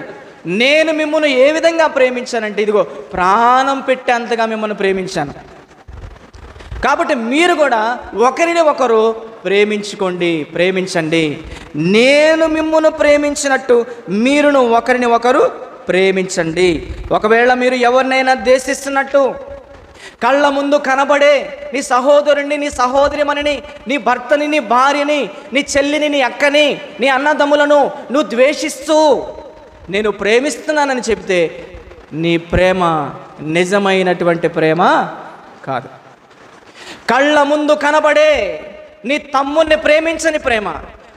నేను మిమ్మల్ని ఏ విధంగా ప్రేమించానంటే ఇదిగో ప్రాణం పెట్టేంతగా మిమ్మల్ని ప్రేమించాను. కాబట్టి మీరు కూడా ఒకరిని ఒకరు ప్రేమించండి. నేను మిమ్మల్ని ప్రేమించినట్టు మీరును ఒకరిని ఒకరు ప్రేమించండి. ఒకవేళ మీరు ఎవరినైనా ద్వేషిస్తున్నట్టు కళ్ళ ముందు కనబడే నీ సహోదరుణ్ణి, నీ సహోదరిమణిని, నీ భర్తని, నీ భార్యని, నీ చెల్లిని, నీ అక్కని, నీ అన్నదమ్ములను నువ్వు ద్వేషిస్తూ నేను ప్రేమిస్తున్నానని చెప్తే నీ ప్రేమ నిజమైనటువంటి ప్రేమ కాదు. కళ్ళ ముందు కనబడే నీ తమ్ముడిని ప్రేమించని ప్రేమ,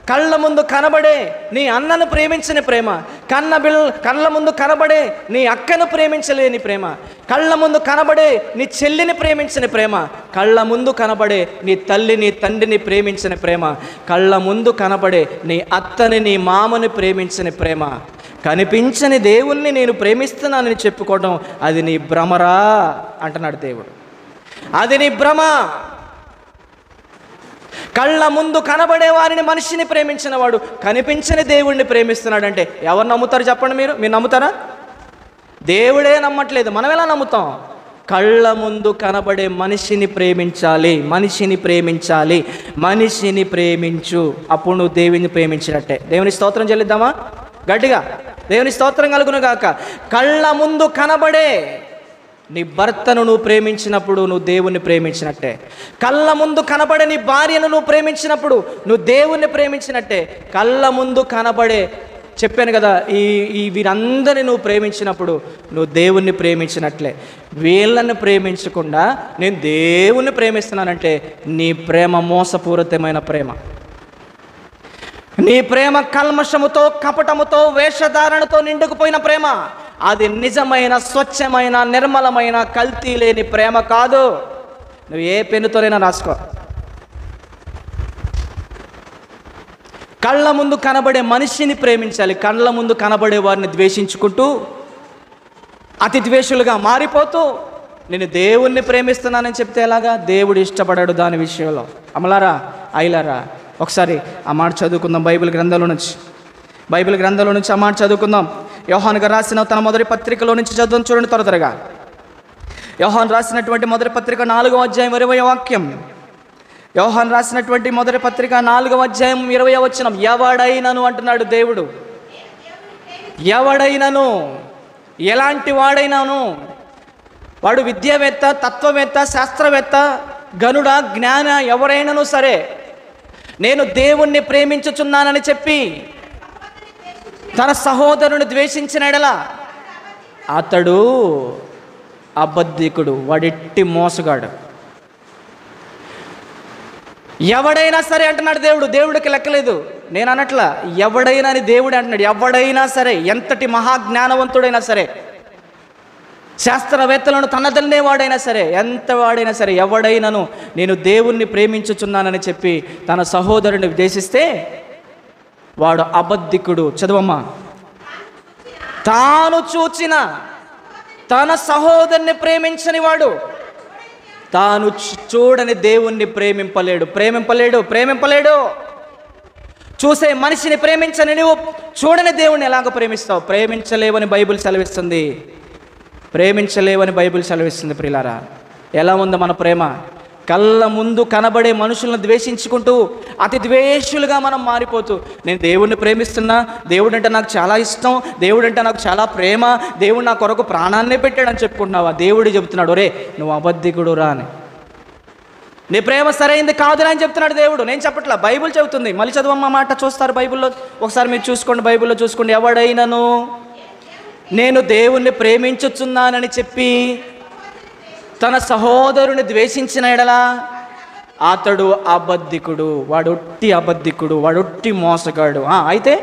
కళ్ళ ముందు కనబడే నీ అన్నను ప్రేమించని ప్రేమ, కళ్ళ ముందు కనబడే నీ అక్కను ప్రేమించలేని ప్రేమ, కళ్ళ ముందు కనబడే నీ చెల్లిని ప్రేమించని ప్రేమ, కళ్ళ ముందు కనబడే నీ తల్లి నీ తండ్రిని ప్రేమించని ప్రేమ, కళ్ళ ముందు కనబడే నీ అత్తని నీ మామని ప్రేమించని ప్రేమ, కనిపించని దేవుణ్ణి నేను ప్రేమిస్తున్నానని చెప్పుకోవడం అది నీ భ్రమరా అంటున్నాడు దేవుడు. అది నీ భ్రమ. కళ్ళ ముందు కనబడే వారిని, మనిషిని ప్రేమించిన వాడు కనిపించని దేవుణ్ణి ప్రేమిస్తున్నాడంటే ఎవరు నమ్ముతారు చెప్పండి? మీరు నమ్ముతారా? దేవుడే నమ్మట్లేదు, మనం ఎలా నమ్ముతాం? కళ్ళ ముందు కనబడే మనిషిని ప్రేమించాలి, మనిషిని ప్రేమించు, అప్పుడు నువ్వు దేవుని ప్రేమించినట్టే. దేవుని స్తోత్రం చెల్లిద్దామా గట్టిగా? దేవుని స్తోత్రం కలుగును గాక. కళ్ళ ముందు కనబడే నీ భర్తను నువ్వు ప్రేమించినప్పుడు నువ్వు దేవుణ్ణి ప్రేమించినట్టే. కళ్ళ ముందు కనబడే నీ భార్యను నువ్వు ప్రేమించినప్పుడు నువ్వు దేవుణ్ణి ప్రేమించినట్టే. కళ్ళ ముందు కనబడే, చెప్పాను కదా, ఈ వీరందరినీ నువ్వు ప్రేమించినప్పుడు నువ్వు దేవుణ్ణి ప్రేమించినట్లే. వీళ్ళని ప్రేమించకుండా నేను దేవుణ్ణి ప్రేమిస్తున్నానంటే నీ ప్రేమ మోసపూరితమైన ప్రేమ. నీ ప్రేమ కల్మషముతో, కపటముతో, వేషధారణతో నిండుకుపోయిన ప్రేమ. అది నిజమైన, స్వచ్ఛమైన, నిర్మలమైన, కల్తీ లేని ప్రేమ కాదు. నువ్వు ఏ పెన్నుతోనైనా రాసుకో. కళ్ళ ముందు కనబడే మనిషిని ప్రేమించాలి, కళ్ళ ముందు కనబడే వారిని ద్వేషించుకుంటూ అతి ద్వేషులుగా మారిపోతూ నేను దేవుణ్ణి ప్రేమిస్తున్నానని చెప్తే ఎలాగా? దేవుడు ఇష్టపడాడు దాని విషయంలో. అమలారా, ఐలారా, ఒకసారి ఆ మాట చదువుకుందాం బైబిల్ గ్రంథంలో నుంచి ఆ మాట చదువుకుందాం. యోహాను గారు రాసిన తన మొదటి పత్రికలో నుంచి చదువుని చూడండి త్వరగా. యోహాను రాసినటువంటి మొదటి పత్రిక 4వ అధ్యాయం 20వ వాక్యం. యోహాను రాసినటువంటి మొదటి పత్రిక 4వ అధ్యాయం 20వ వచనం. ఎవడైనను అంటున్నాడు దేవుడు, ఎవడైనను, ఎలాంటి వాడైనాను, వాడు విద్యావేత్త, తత్వవేత్త, శాస్త్రవేత్త, గనుడ, జ్ఞాన, ఎవరైనాను సరే, నేను దేవుణ్ణి ప్రేమించుచున్నానని చెప్పి తన సహోదరుని ద్వేషించిన ఎడల అతడు అబద్ధికుడు, వాడెట్టి మోసగాడు. ఎవడైనా సరే అంటున్నాడు దేవుడు. దేవుడికి లెక్కలేదు, నేను అనట్లా, ఎవడైనా అని దేవుడు అంటున్నాడు. ఎవడైనా సరే, ఎంతటి మహాజ్ఞానవంతుడైనా సరే, శాస్త్రవేత్తలను తనదల్లే వాడైనా సరే, ఎంత వాడైనా సరే, ఎవడైనాను నేను దేవుణ్ణి ప్రేమించుచున్నానని చెప్పి తన సహోదరుని ద్వేషిస్తే వాడు అబద్ధికుడు. చదవమ్మా. తాను చూచిన తన సహోదరుని ప్రేమించని వాడు తాను చూడని దేవుణ్ణి ప్రేమింపలేడు. చూసే మనిషిని ప్రేమించని నువ్వు చూడని దేవుణ్ణి ఎలాగ ప్రేమిస్తావు? ప్రేమించలేవని బైబిల్ సెలవిస్తుంది. ప్రియులారా, ఎలా ఉందో మన ప్రేమ? కళ్ళ ముందు కనబడే మనుషులను ద్వేషించుకుంటూ అతి ద్వేషులుగా మనం మారిపోతూ నేను దేవుణ్ణి ప్రేమిస్తున్నా, దేవుడు అంటే నాకు చాలా ఇష్టం, దేవుడు అంటే నాకు చాలా ప్రేమ, దేవుడు నా కొరకు ప్రాణాన్నే పెట్టాడని చెప్పుకుంటున్నావా? దేవుడు చెబుతున్నాడు, ఒరే నువ్వు అబద్ధికుడు రా అని. నీ ప్రేమ సరైంది కాదురా అని చెప్తున్నాడు దేవుడు. నేను చెప్పట్లా, బైబిల్ చెబుతుంది. మళ్ళీ చదవమ్మ మాట చూస్తారు బైబిల్లో, ఒకసారి మీరు చూసుకోండి, బైబిల్లో చూసుకోండి. ఎవడైనాను నేను దేవుణ్ణి ప్రేమించుచున్నానని చెప్పి తన సహోదరుని ద్వేషించిన ఎడల అతడు అబద్ధికుడు, వాడొట్టి మోసగాడు. అయితే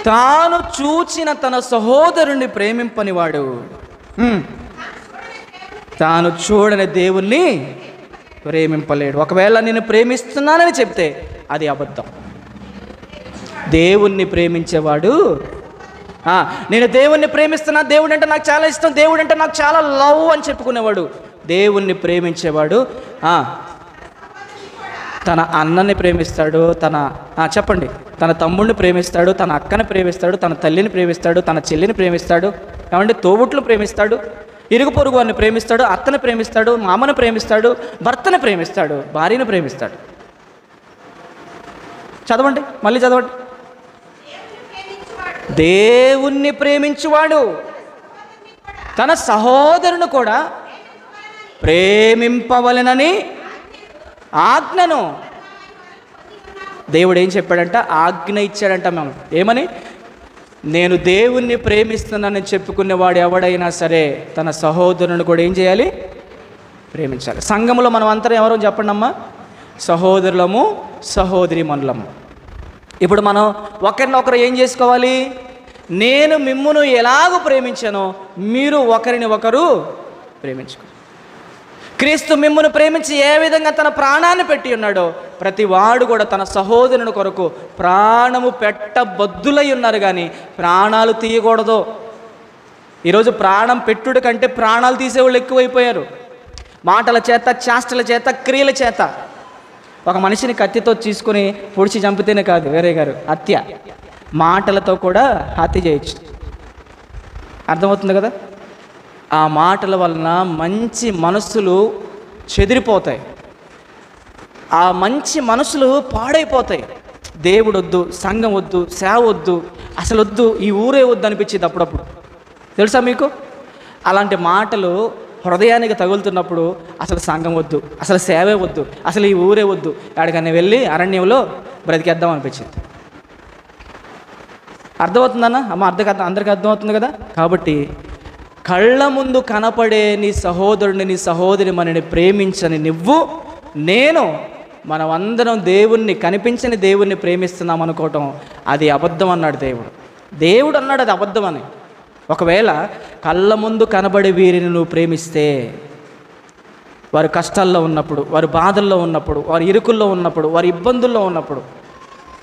తాను చూచిన తన సహోదరుని ప్రేమింపనివాడు తాను చూడని దేవుణ్ణి ప్రేమింపలేడు. ఒకవేళ నేను ప్రేమిస్తున్నానని చెప్తే అది అబద్ధం. దేవుణ్ణి ప్రేమించేవాడు, నేను దేవుణ్ణి ప్రేమిస్తున్నా, దేవుడు అంటే నాకు చాలా ఇష్టం, దేవుడు అంటే నాకు చాలా లవ్ అని చెప్పుకునేవాడు, దేవుణ్ణి ప్రేమించేవాడు తన అన్నని ప్రేమిస్తాడు, చెప్పండి, తన తమ్ముడిని ప్రేమిస్తాడు, తన అక్కని ప్రేమిస్తాడు, తన తల్లిని ప్రేమిస్తాడు, తన చెల్లిని ప్రేమిస్తాడు, ఏమంటే తోబుట్లు ప్రేమిస్తాడు, ఇరుగు పొరుగు వారిని ప్రేమిస్తాడు, అత్తని ప్రేమిస్తాడు, మామను ప్రేమిస్తాడు, భర్తని ప్రేమిస్తాడు, భార్యను ప్రేమిస్తాడు. చదవండి, మళ్ళీ చదవండి. దేవుణ్ణి ప్రేమించువాడు తన సహోదరుని కూడా ప్రేమింపవలెనని ఆజ్ఞను దేవుడు ఏం చెప్పాడంట? ఆజ్ఞ ఇచ్చాడంట. మేము ఏమని? నేను దేవుణ్ణి ప్రేమిస్తున్నానని చెప్పుకునేవాడు ఎవడైనా సరే తన సహోదరుని కూడా ఏం చేయాలి? ప్రేమించాలి. సంఘములో మనం అందరం ఎవరో చెప్పండి అమ్మా? సహోదరులము, సహోదరీమణులము. ఇప్పుడు మనం ఒకరినొకరు ఏం చేసుకోవాలి? నేను మిమ్మును ఎలాగో ప్రేమించానో మీరు ఒకరిని ఒకరు ప్రేమించుకో. క్రీస్తు మిమ్మును ప్రేమించి ఏ విధంగా తన ప్రాణాన్ని పెట్టి ఉన్నాడో ప్రతి వాడు కూడా తన సహోదరుని కొరకు ప్రాణము పెట్టబద్దులై ఉన్నారు, కానీ ప్రాణాలు తీయకూడదు. ఈరోజు ప్రాణం పెట్టుడు కంటే ప్రాణాలు తీసేవాళ్ళు ఎక్కువైపోయారు. మాటల చేత, చేష్టల చేత, క్రియల చేత. ఒక మనిషిని కత్తితో తీసుకుని పొడిచి చంపితేనే కాదు, వేరే గారు, హత్య. మాటలతో కూడా హత్య చేయొచ్చు. అర్థమవుతుంది కదా? ఆ మాటల వలన మంచి మనసులు చెదిరిపోతాయి, ఆ మంచి మనసులు పాడైపోతాయి. దేవుడు వద్దు, సంఘం వద్దు, సేవ వద్దు, అసలు వద్దు, ఈ ఊరే వద్దు అనిపించేది అప్పుడప్పుడు. తెలుసా మీకు? అలాంటి మాటలు హృదయానికి తగులుతున్నప్పుడు అసలు సంఘం వద్దు, అసలు సేవే వద్దు, అసలు ఈ ఊరే వద్దు, ఎక్కడికైనా వెళ్ళి అరణ్యంలో బ్రతికేద్దాం అనిపించింది. అర్థమవుతుందన్న అమ్మ? అందరికీ అర్థమవుతుంది కదా? కాబట్టి కళ్ళ ముందు కనపడే నీ సహోదరుని, నీ సహోదరి మనని ప్రేమించని నువ్వు, నేను, మనం అందరం దేవుణ్ణి, కనిపించని దేవుణ్ణి ప్రేమిస్తున్నాం అనుకోవటం అది అబద్ధం అన్నాడు దేవుడు. దేవుడు అన్నాడు అది అబద్ధం అని. ఒకవేళ కళ్ళ ముందు కనబడే వీరిని నువ్వు ప్రేమిస్తే, వారు కష్టాల్లో ఉన్నప్పుడు, వారి బాధల్లో ఉన్నప్పుడు, వారి ఇరుకుల్లో ఉన్నప్పుడు, వారి ఇబ్బందుల్లో ఉన్నప్పుడు,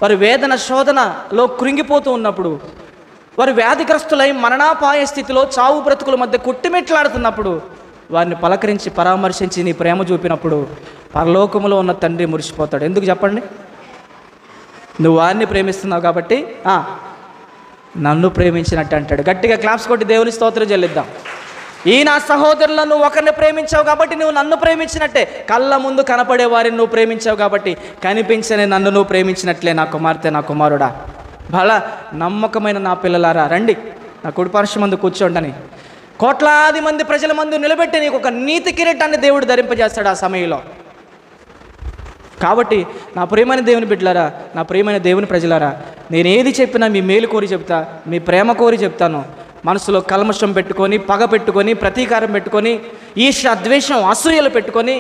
వారి వేదన శోధనలో కృంగిపోతూ ఉన్నప్పుడు, వారు వ్యాధిగ్రస్తులై మరణాపాయ స్థితిలో చావు బ్రతుకుల మధ్య కొట్టిమెట్లాడుతున్నప్పుడు వారిని పలకరించి పరామర్శించి నీ ప్రేమ చూపినప్పుడు పరలోకములో ఉన్న తండ్రి మురిసిపోతాడు. ఎందుకు చెప్పండి? నువ్వు వారిని ప్రేమిస్తున్నావు కాబట్టి నన్ను ప్రేమించినట్టు అంటాడు. గట్టిగా క్లాప్స్ కొట్టి దేవుని స్తోత్రం చెల్లిద్దాం. ఈ నా సహోదరులను ఒకరిని ప్రేమించావు కాబట్టి నువ్వు నన్ను ప్రేమించినట్టే. కళ్ళ ముందు కనపడే వారిని నువ్వు ప్రేమించావు కాబట్టి కనిపించని నన్ను నువ్వు ప్రేమించినట్లే నా కుమార్తె, నా కుమారుడా. బల నమ్మకమైన నా పిల్లలారా, రండి నా కుడిపార్శ్వం మందు కూర్చోండి. కోట్లాది మంది ప్రజల మందు నిలబెట్టి నీకు ఒక నీతి కిరీటాన్ని దేవుడు ధరింపజేస్తాడు ఆ సమయంలో. కాబట్టి నా ప్రియమైన దేవుని బిడ్డలారా, నా ప్రియమైన దేవుని ప్రజలారా, నేను ఏది చెప్పినా మీ మేలు కోరి చెప్తా, మీ ప్రేమ కోరి చెప్తాను. మనసులో కల్మషం పెట్టుకొని, పగ పెట్టుకొని, ప్రతీకారం పెట్టుకొని, ఈర్ష్య, ద్వేషం, అసూయలు పెట్టుకొని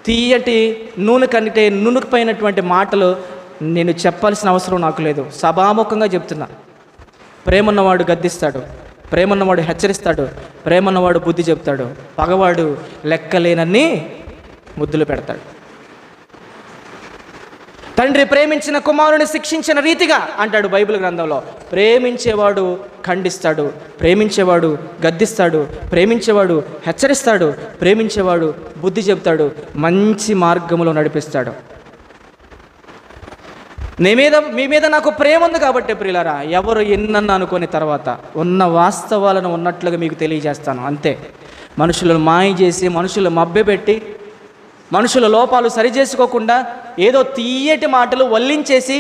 తీయటి నూనె కంటే నునుకుపోయినటువంటి మాటలు నేను చెప్పాల్సిన అవసరం నాకు లేదు. సభాముఖంగా చెప్తున్నా. ప్రేమన్నవాడు గద్దిస్తాడు, ప్రేమన్నవాడు హెచ్చరిస్తాడు, ప్రేమన్నవాడు బుద్ధి చెప్తాడు, పగవాడు లెక్కలేనన్ని ముద్దులు పెడతాడు. తండ్రి ప్రేమించిన కుమారుని శిక్షించిన రీతిగా అంటాడు బైబిల్ గ్రంథంలో. ప్రేమించేవాడు ఖండిస్తాడు, ప్రేమించేవాడు గద్దిస్తాడు, ప్రేమించేవాడు హెచ్చరిస్తాడు, ప్రేమించేవాడు బుద్ధి చెప్తాడు, మంచి మార్గంలో నడిపిస్తాడు. మీ మీద నాకు ప్రేమ ఉంది కాబట్టి ప్రియులారా, ఎవరు ఎన్నన్నా అనుకునే తర్వాత ఉన్న వాస్తవాలను ఉన్నట్లుగా మీకు తెలియజేస్తాను. అంతే. మనుషులను మాయ చేసి, మనుషులు మభ్యపెట్టి, మనుషుల లోపాలు సరిచేసుకోకుండా ఏదో తీయటి మాటలు వల్లించేసి,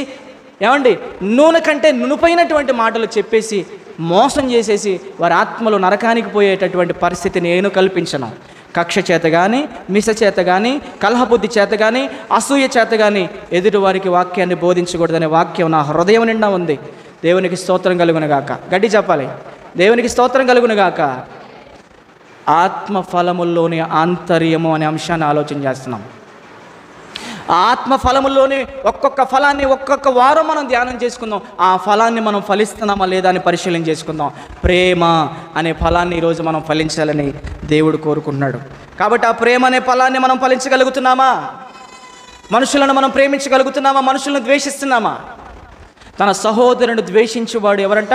ఏమండి, నూనె కంటే నునుపైనటువంటి మాటలు చెప్పేసి మోసం చేసేసి వారి ఆత్మలు నరకానికి పోయేటటువంటి పరిస్థితి నేను కల్పించను. కక్ష చేత కానీ, మిస చేత కానీ, కలహబుద్ధి చేత కానీ, అసూయ చేత కానీ ఎదుటి వారికి వాక్యాన్ని బోధించకూడదనే వాక్యం నా హృదయం నిండా ఉంది. దేవునికి స్తోత్రం కలుగునుగాక. గట్టి చెప్పాలి, దేవునికి స్తోత్రం కలుగునుగాక. ఆత్మ ఫలముల్లోని ఆంతర్యము అనే అంశాన్ని ఆలోచన చేస్తున్నాం. ఆత్మ ఫలముల్లోని ఒక్కొక్క ఫలాన్ని ఒక్కొక్క వారం మనం ధ్యానం చేసుకుందాం. ఆ ఫలాన్ని మనం ఫలిస్తున్నామా లేదా అని పరిశీలన చేసుకుందాం. ప్రేమ అనే ఫలాన్ని ఈరోజు మనం ఫలించాలని దేవుడు కోరుకుంటున్నాడు. కాబట్టి ఆ ప్రేమ అనే ఫలాన్ని మనం ఫలించగలుగుతున్నామా? మనుషులను మనం ప్రేమించగలుగుతున్నామా? మనుషులను ద్వేషిస్తున్నామా? తన సహోదరుని ద్వేషించేవాడు ఎవరంట?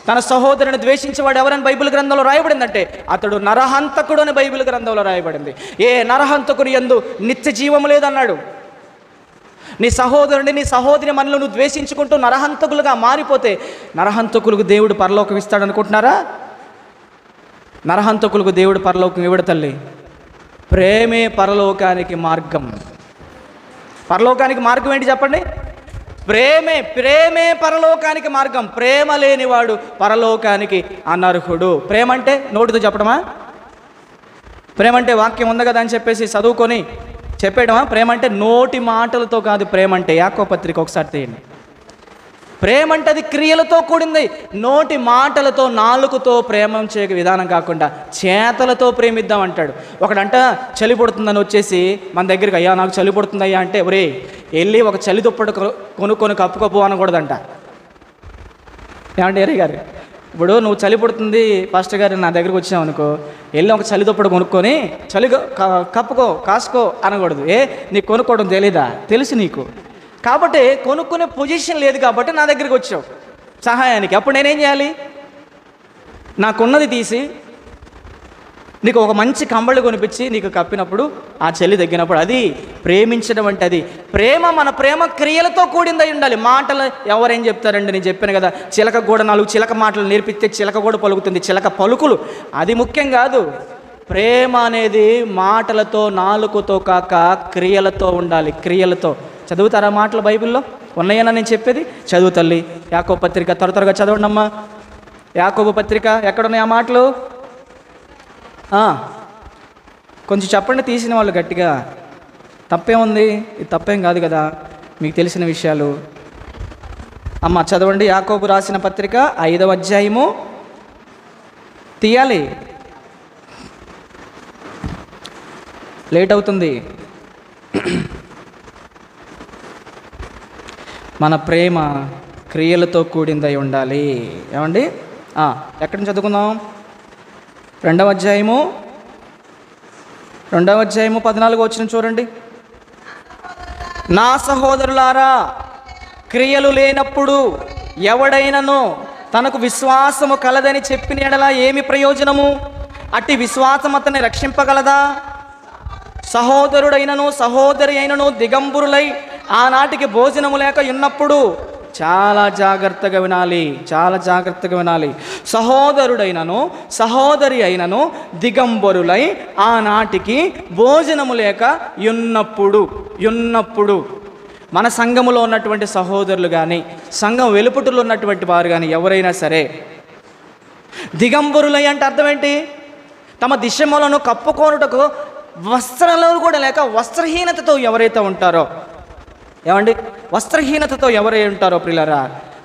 తన సహోదరుని ద్వేషించేవాడు ఎవరని బైబిల్ గ్రంథంలో రాయబడిందంటే అతడు నరహంతకుడు అని బైబిల్ గ్రంథంలో రాయబడింది. ఏ నరహంతకుని యందు నిత్య జీవము లేదన్నాడు. నీ సహోదరుని నీ సహోదరి మనలో నువ్వు ద్వేషించుకుంటూ నరహంతకులుగా మారిపోతే నరహంతకులకు దేవుడు పరలోకం ఇస్తాడనుకుంటున్నారా? నరహంతకులకు దేవుడు పరలోకం ఇవ్వడు తల్లి. ప్రేమే పరలోకానికి మార్గం. పరలోకానికి మార్గం ఏంటి చెప్పండి? ప్రేమే పరలోకానికి మార్గం. ప్రేమ లేనివాడు పరలోకానికి అనర్హుడు. ప్రేమ అంటే నోటితో చెప్పడమా? ప్రేమ అంటే వాక్యం ఉంది కదా అని చెప్పేసి చదువుకొని చెప్పేయడమా? ప్రేమ అంటే నోటి మాటలతో కాదు. ప్రేమ అంటే యాకోబు పత్రిక ఒకసారి తీయండి. ప్రేమ అంటే అది క్రియలతో కూడింది. నోటి మాటలతో నాలుకతో ప్రేమ చే విధానం కాకుండా చేతలతో ప్రేమిద్దాం అంటాడు. ఒకడంట చలి పుడుతుందని వచ్చేసి మన దగ్గరికి, అయ్యా నాకు చలి పుడుతుందయ్యా అంటే, ఒరే వెళ్ళి ఒక చలి దుప్పటి కొనుక్కొని కప్పుకోపు అనకూడదంట. ఏమంటే ఏరే గారు, ఇప్పుడు నువ్వు చలి పుడుతుంది పాస్టర్ గారు నా దగ్గరికి వచ్చావు అనుకో, వెళ్ళి ఒక చలి దుప్పటి కొనుక్కొని చలి కప్పుకో కాసుకో అనకూడదు. నీకు కొనుక్కోవడం తెలీదా? తెలుసు నీకు, కాబట్టి కొనుక్కునే పొజిషన్ లేదు కాబట్టి నా దగ్గరికి వచ్చావు సహాయానికి. అప్పుడు నేనేం చేయాలి? నాకున్నది తీసి నీకు ఒక మంచి కంబళి కొనిపించి నీకు కప్పినప్పుడు ఆ చలి తగ్గినప్పుడు అది ప్రేమించడం అంటే అది ప్రేమ. మన ప్రేమ క్రియలతో కూడిందై ఉండాలి. మాటలు ఎవరేం చెప్తారండి? నేను చెప్పాను కదా, చిలక కూడా 4 చిలక మాటలు నేర్పిస్తే చిలక కూడా పలుకుతుంది. చిలక పలుకులు అది ముఖ్యం కాదు. ప్రేమ అనేది మాటలతో నాలుకతో కాక క్రియలతో ఉండాలి. క్రియలతో. చదువుతారా మాటలు బైబిల్లో? ఉన్నాయన్నా నేను చెప్పేది? చదువు తల్లి. యాకోబు పత్రిక త్వరగా చదవండి అమ్మా. యాకోబు పత్రిక ఎక్కడున్నాయి ఆ మాటలు? కొంచెం చెప్పండి తీసిన వాళ్ళు గట్టిగా. తప్పేముంది? ఇది తప్పేం కాదు కదా, మీకు తెలిసిన విషయాలు. అమ్మ చదవండి. యాకోబు రాసిన పత్రిక 5వ అధ్యాయము తీయాలి, లేట్ అవుతుంది. మన ప్రేమ క్రియలతో కూడిందై ఉండాలి. ఏమండి? ఎక్కడి నుంచి చదువుకుందాం? 2వ అధ్యాయము 14వ వచనం చూడండి. నా సహోదరులారా, క్రియలు లేనప్పుడు ఎవడైనను తనకు విశ్వాసము కలదని చెప్పిన ఎడల ఏమి ప్రయోజనము? అట్టి విశ్వాసం అతన్ని రక్షింపగలదా? సహోదరుడైనను సహోదరి అయినను దిగంబరులై ఆనాటికి భోజనము లేక ఉన్నప్పుడు, చాలా జాగ్రత్తగా వినాలి, చాలా జాగ్రత్తగా వినాలి. సహోదరుడైనను సహోదరి అయినను దిగంబరులై ఆనాటికి భోజనము లేక ఉన్నప్పుడు మన సంఘములో ఉన్నటువంటి సహోదరులు కానీ సంఘం వెలుపుటలో ఉన్నటువంటి వారు కానీ ఎవరైనా సరే దిగంబరులై అంటే అర్థం ఏంటి? తమ దిశములను కప్పుకోనుటకు వస్త్రాలు కూడా లేక వస్త్రహీనతతో ఎవరైతే ఉంటారో, ఏమండి వస్త్రహీనతతో ఎవరై ఉంటారో ప్రియులారా,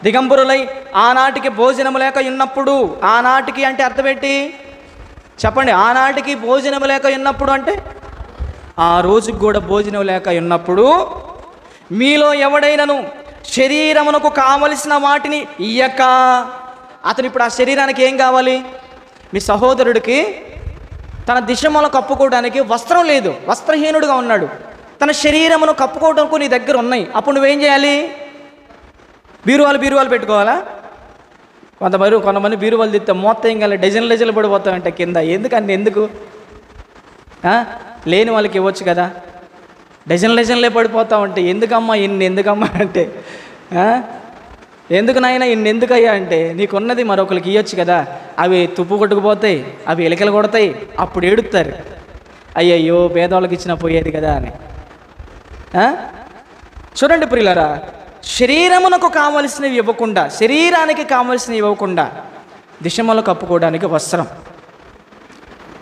దిగంబరులై ఆనాటికి భోజనము లేక ఉన్నప్పుడు. ఆనాటికి అంటే అర్థం ఏంటి చెప్పండి? ఆనాటికి భోజనము లేక ఉన్నప్పుడు అంటే ఆ రోజుకి కూడా భోజనం లేక ఉన్నప్పుడు, మీలో ఎవడైనను శరీరమునకు కావలసిన వాటిని ఇయ్యక, అతను ఇప్పుడు ఆ శరీరానికి ఏం కావాలి? మీ సహోదరుడికి తన దిశములను కప్పుకోవడానికి వస్త్రం లేదు, వస్త్రహీనుడుగా ఉన్నాడు. తన శరీరమును కప్పుకోవడానికి నీ దగ్గర ఉన్నాయి. అప్పుడు నువ్వేం చేయాలి? బీరువాలు పెట్టుకోవాలా? కొంతమంది బీరువాలు తిస్తే మొత్తం ఇంకా డజన్లు పడిపోతామంటే కింద. ఎందుకు లేని వాళ్ళకి ఇవ్వచ్చు కదా. డజన్లే పడిపోతా ఉంటే ఎందుకమ్మా అంటే ఎందుకు నాయన ఎందుకయ్యా అంటే, నీకున్నది మరొకరికి ఇవ్వచ్చు కదా. అవి తుప్పు కొట్టుకుపోతాయి, అవి ఎలికలు కొడతాయి, అప్పుడు ఏడుస్తారు, అయ్యయ్యో పేదవాళ్ళకి ఇచ్చినా పోయేది కదా అని. చూడండి ప్రియులారా, శరీరమునకు కావలసినవి ఇవ్వకుండా, శరీరానికి కావలసినవి ఇవ్వకుండా దిశమలు కప్పుకోవడానికి వస్త్రం,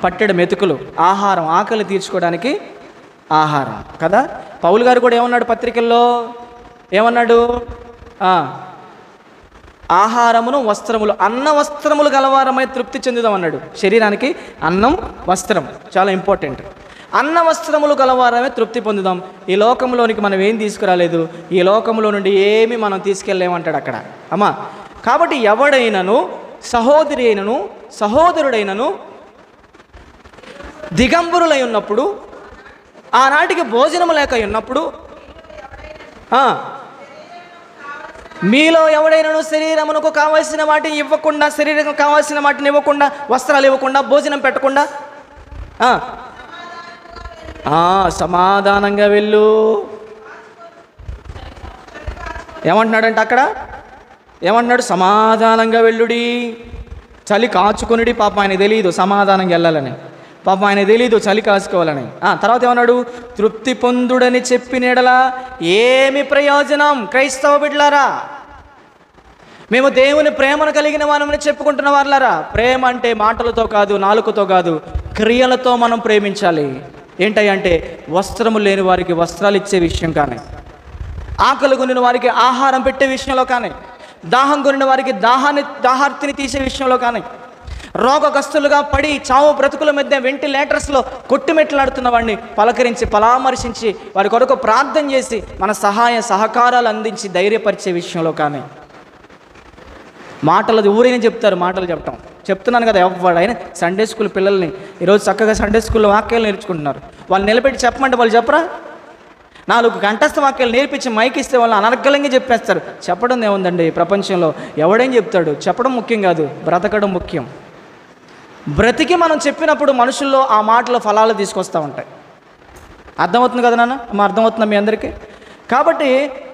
పట్టెడు మెతుకులు, ఆహారం, ఆకలి తీర్చుకోవడానికి ఆహారం కదా. పౌలు గారు కూడా ఏమన్నాడు పత్రికల్లో? ఏమన్నాడు? ఆహారమును వస్త్రములు, అన్న వస్త్రములు గలవారమై తృప్తి చెందుదాం అన్నాడు. శరీరానికి అన్నం వస్త్రం చాలా ఇంపార్టెంట్. అన్న వస్త్రములు గలవారమే తృప్తి పొందుదాం. ఈ లోకంలోనికి మనం ఏం తీసుకురాలేదు, ఈ లోకంలో నుండి ఏమి మనం తీసుకెళ్ళలేమంటాడు అక్కడ అమ్మా. కాబట్టి ఎవడైనను సహోదరి అయినను సహోదరుడైనను దిగంబరులై ఉన్నప్పుడు, ఆనాటికి భోజనము లేక ఉన్నప్పుడు, మీలో ఎవడైనను శరీరమునకు కావాల్సిన వాటిని ఇవ్వకుండా, శరీరం కావాల్సిన వాటిని ఇవ్వకుండా, వస్త్రాలు ఇవ్వకుండా, భోజనం పెట్టకుండా సమాధానంగా వెళ్ళు. ఏమంటున్నాడంటే అక్కడ ఏమంటున్నాడు? సమాధానంగా వెళ్ళుడి, చలి కాచుకొనిడి. పాపం ఆయన తెలియదు సమాధానంగా వెళ్ళాలని, పాపం ఆయన తెలీదు చలి కాసుకోవాలని. తర్వాత ఏమన్నాడు? తృప్తి పొందుడని చెప్పిన యెడల ఏమి ప్రయోజనం? క్రైస్తవ బిడ్డలారా, మేము దేవుని ప్రేమను కలిగిన వారమని చెప్పుకుంటున్న వాళ్ళారా, ప్రేమ అంటే మాటలతో కాదు, నాలుకతో కాదు, క్రియలతో మనం ప్రేమించాలి. ఏంటంటే వస్త్రము లేని వారికి వస్త్రాలు ఇచ్చే విషయం కానీ, ఆకలి కొనిన వారికి ఆహారం పెట్టే విషయంలో కానీ, దాహం కొనిన వారికి దాహార్తిని తీసే విషయంలో కానీ, రోగగ్రస్తులుగా పడి చావు బ్రతుకుల మధ్య వెంటిలేటర్స్లో కొట్టుమెట్లాడుతున్న వాడిని పలకరించి పరామర్శించి వారి కొరకు ప్రార్థన చేసి మన సహాయ సహకారాలు అందించి ధైర్యపరిచే విషయంలో కానీ, మాటలు ఊరైనా చెప్తారు, మాటలు చెప్తున్నాను కదా. ఎవరైనా సండే స్కూల్ పిల్లల్ని ఈరోజు చక్కగా సండే స్కూల్లో వాక్యాలు నేర్చుకుంటున్నారు. వాళ్ళు నిలబెట్టి చెప్పమంటే వాళ్ళు చెప్పరా? 4 కంఠస్థ వాక్యాలు నేర్పించి మైక్ ఇస్తే వాళ్ళు అనర్గళంగా చెప్పేస్తారు. చెప్పడం ఏముందండి ప్రపంచంలో? ఎవడేం చెప్తాడు? చెప్పడం ముఖ్యం కాదు, బ్రతకడం ముఖ్యం. బ్రతికి మనం చెప్పినప్పుడు మనుషుల్లో ఆ మాటల ఫలాలు తీసుకొస్తూ ఉంటాయి. అర్థమవుతుంది కదా నాన్న? అర్థమవుతుందా మీ అందరికీ? కాబట్టి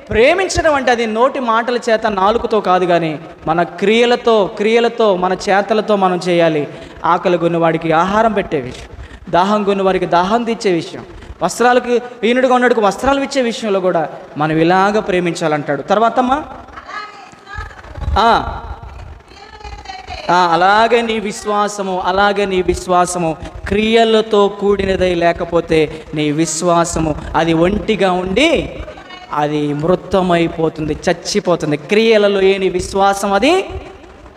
ప్రేమించడం అంటే అది నోటి మాటల చేత నాలుకతో కాదు, కానీ మన క్రియలతో మన చేతలతో మనం చేయాలి. ఆకలి కొన్నవాడికి ఆహారం పెట్టే విషయం, దాహం కొన్నవారికి దాహం తీర్చే విషయం, వస్త్రాలకు ఈనుడుగా ఉన్నట్టుకు వస్త్రాలు ఇచ్చే విషయంలో కూడా మనం ఇలాగ ప్రేమించాలంటాడు. తర్వాతమ్మా అలాగే నీ విశ్వాసము క్రియలతో కూడినదై లేకపోతే నీ విశ్వాసము అది ఒంటిగా ఉండి అది మృతమైపోతుంది, చచ్చిపోతుంది. క్రియలలో లేని విశ్వాసం అది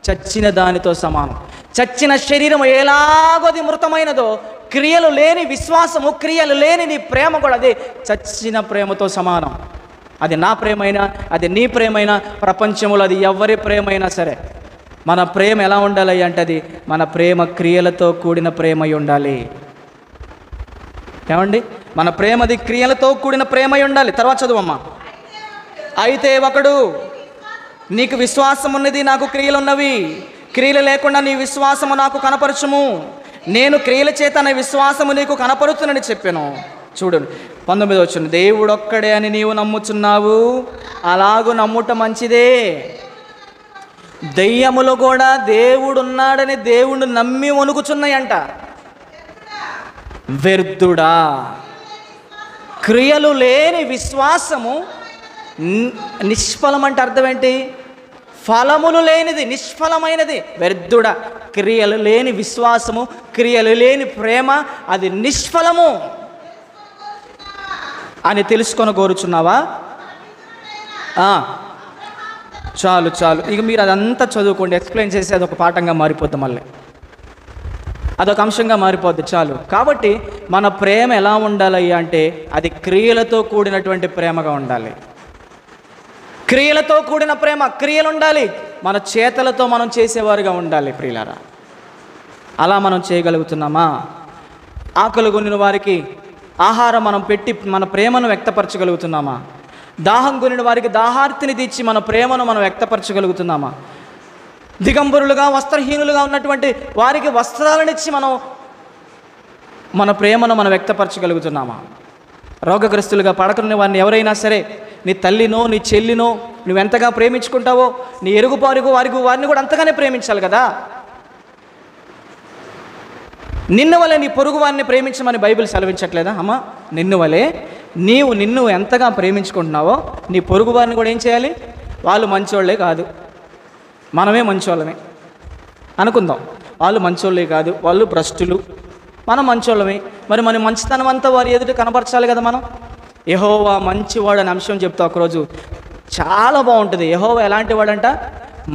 చచ్చిన దానితో సమానం. చచ్చిన శరీరం ఎలాగో అది మృతమైనదో, క్రియలు లేని విశ్వాసము, క్రియలు లేని నీ ప్రేమ కూడా అదే చచ్చిన ప్రేమతో సమానం. అది నా ప్రేమైనా, అది నీ ప్రేమైనా, ప్రపంచంలో అది ఎవరి ప్రేమైనా సరే, మన ప్రేమ ఎలా ఉండాలి అంటే అది మన ప్రేమ క్రియలతో కూడిన ప్రేమై ఉండాలి. ఏమండి? మన ప్రేమది క్రియలతో కూడిన ప్రేమై ఉండాలి. తర్వాత చదువమ్మా. అయితే ఒకడు నీకు విశ్వాసం ఉన్నది, నాకు క్రియలు ఉన్నవి, క్రియలు లేకుండా నీ విశ్వాసము నాకు కనపరచుము, నేను క్రియల చేత నా విశ్వాసము నీకు కనపరుచునని చెప్పాను. చూడండి 19వ వచనం. దేవుడొక్కడే అని నీవు నమ్ముచున్నావు, అలాగూ నమ్ముట మంచిదే. దెయ్యములు కూడా దేవుడున్నాడని దేవుణ్ణి నమ్మి వణుకుచున్నాయంట. వ్యర్థుడా! క్రియలు లేని విశ్వాసము నిష్ఫలం అంటే అర్థం ఏంటి? ఫలములు లేనిది, నిష్ఫలమైనది. వ్యర్థుడా! క్రియలు లేని విశ్వాసము, క్రియలు లేని ప్రేమ అది నిష్ఫలము అని తెలుసుకొని కోరుచున్నావా? చాలు ఇక మీరు అదంతా చదువుకోండి, ఎక్స్ప్లెయిన్ చేసి అదొక పాఠంగా మారిపోద్ది, మళ్ళీ అదొక అంశంగా మారిపోద్ది. చాలు. కాబట్టి మన ప్రేమ ఎలా ఉండాలి అంటే అది క్రియలతో కూడినటువంటి ప్రేమగా ఉండాలి. క్రియలతో కూడిన ప్రేమ, క్రియలు ఉండాలి. మన చేతలతో మనం చేసేవారుగా ఉండాలి. ప్రియులారా, అలా మనం చేయగలుగుతున్నామా? ఆకలి కొనిన వారికి ఆహారం మనం పెట్టి మన ప్రేమను వ్యక్తపరచగలుగుతున్నామా? దాహం కొనిన వారికి దాహార్తిని తీర్చి మన ప్రేమను మనం వ్యక్తపరచగలుగుతున్నామా? దిగంబరులుగా వస్త్రహీనులుగా ఉన్నటువంటి వారికి వస్త్రాలనిచ్చి మనం మన ప్రేమను మనం వ్యక్తపరచగలుగుతున్నామా? రోగగ్రస్తులుగా పడకున్న వారిని ఎవరైనా సరే, నీ తల్లినో నీ చెల్లినో నువ్వెంతగా ప్రేమించుకుంటావో నీ ఎరుగు పారుగు వారిని కూడా అంతగానే ప్రేమించాలి కదా. నిన్ను వలె నీ పొరుగు వారిని ప్రేమించమని బైబిల్ సెలవించట్లేదా అమ్మా? నిన్ను ఎంతగా ప్రేమించుకుంటున్నావో నీ పొరుగు వారిని కూడా ఏం చేయాలి? వాళ్ళు మంచోళ్ళే కాదు, మనమే మంచోళ్ళమే అనుకుందాం. వాళ్ళు మంచోళ్ళే కాదు, వాళ్ళు భ్రష్టులు, మనం మంచోళ్ళమే. మరి మన మంచితనం అంతా వారి ఎదుట కనపరచాలి కదా మనం. యెహోవా మంచివాడు అనే అంశం చెప్తా ఒకరోజు, చాలా బాగుంటుంది. యెహోవా ఎలాంటి వాడంట?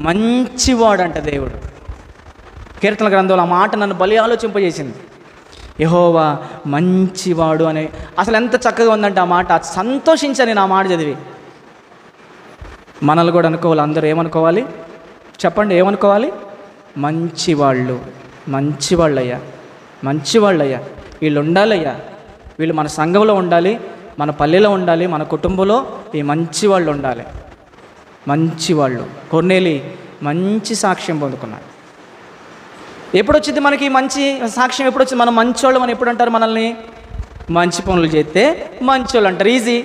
మంచివాడంట దేవుడు. కీర్తన గ్రంథంలో ఆ మాట నన్ను బలి ఆలోచింపజేసింది. యెహోవా మంచివాడు అని అసలు ఎంత చక్కగా ఉందంటే ఆ మాట. సంతోషించాను నేను ఆ మాట చదివి. మనల్ని కూడా అనుకోవాలి, అందరూ ఏమనుకోవాలి చెప్పండి? ఏమనుకోవాలి? మంచివాళ్ళయ్యా, వీళ్ళు ఉండాలయ్యా, వీళ్ళు మన సంఘంలో ఉండాలి, మన పల్లెలో ఉండాలి, మన కుటుంబంలో ఈ మంచివాళ్ళు ఉండాలి. మంచివాళ్ళు. కొర్నేలి మంచి సాక్ష్యం పొందుకున్నాడు. ఎప్పుడు వచ్చింది మనకి మంచి సాక్ష్యం? ఎప్పుడు వచ్చింది? మనం మంచోళ్ళు అని ఎప్పుడు అంటారు? మనల్ని మంచి పనులు చేస్తే మంచోళ్ళు అంటారు. ఈజీ.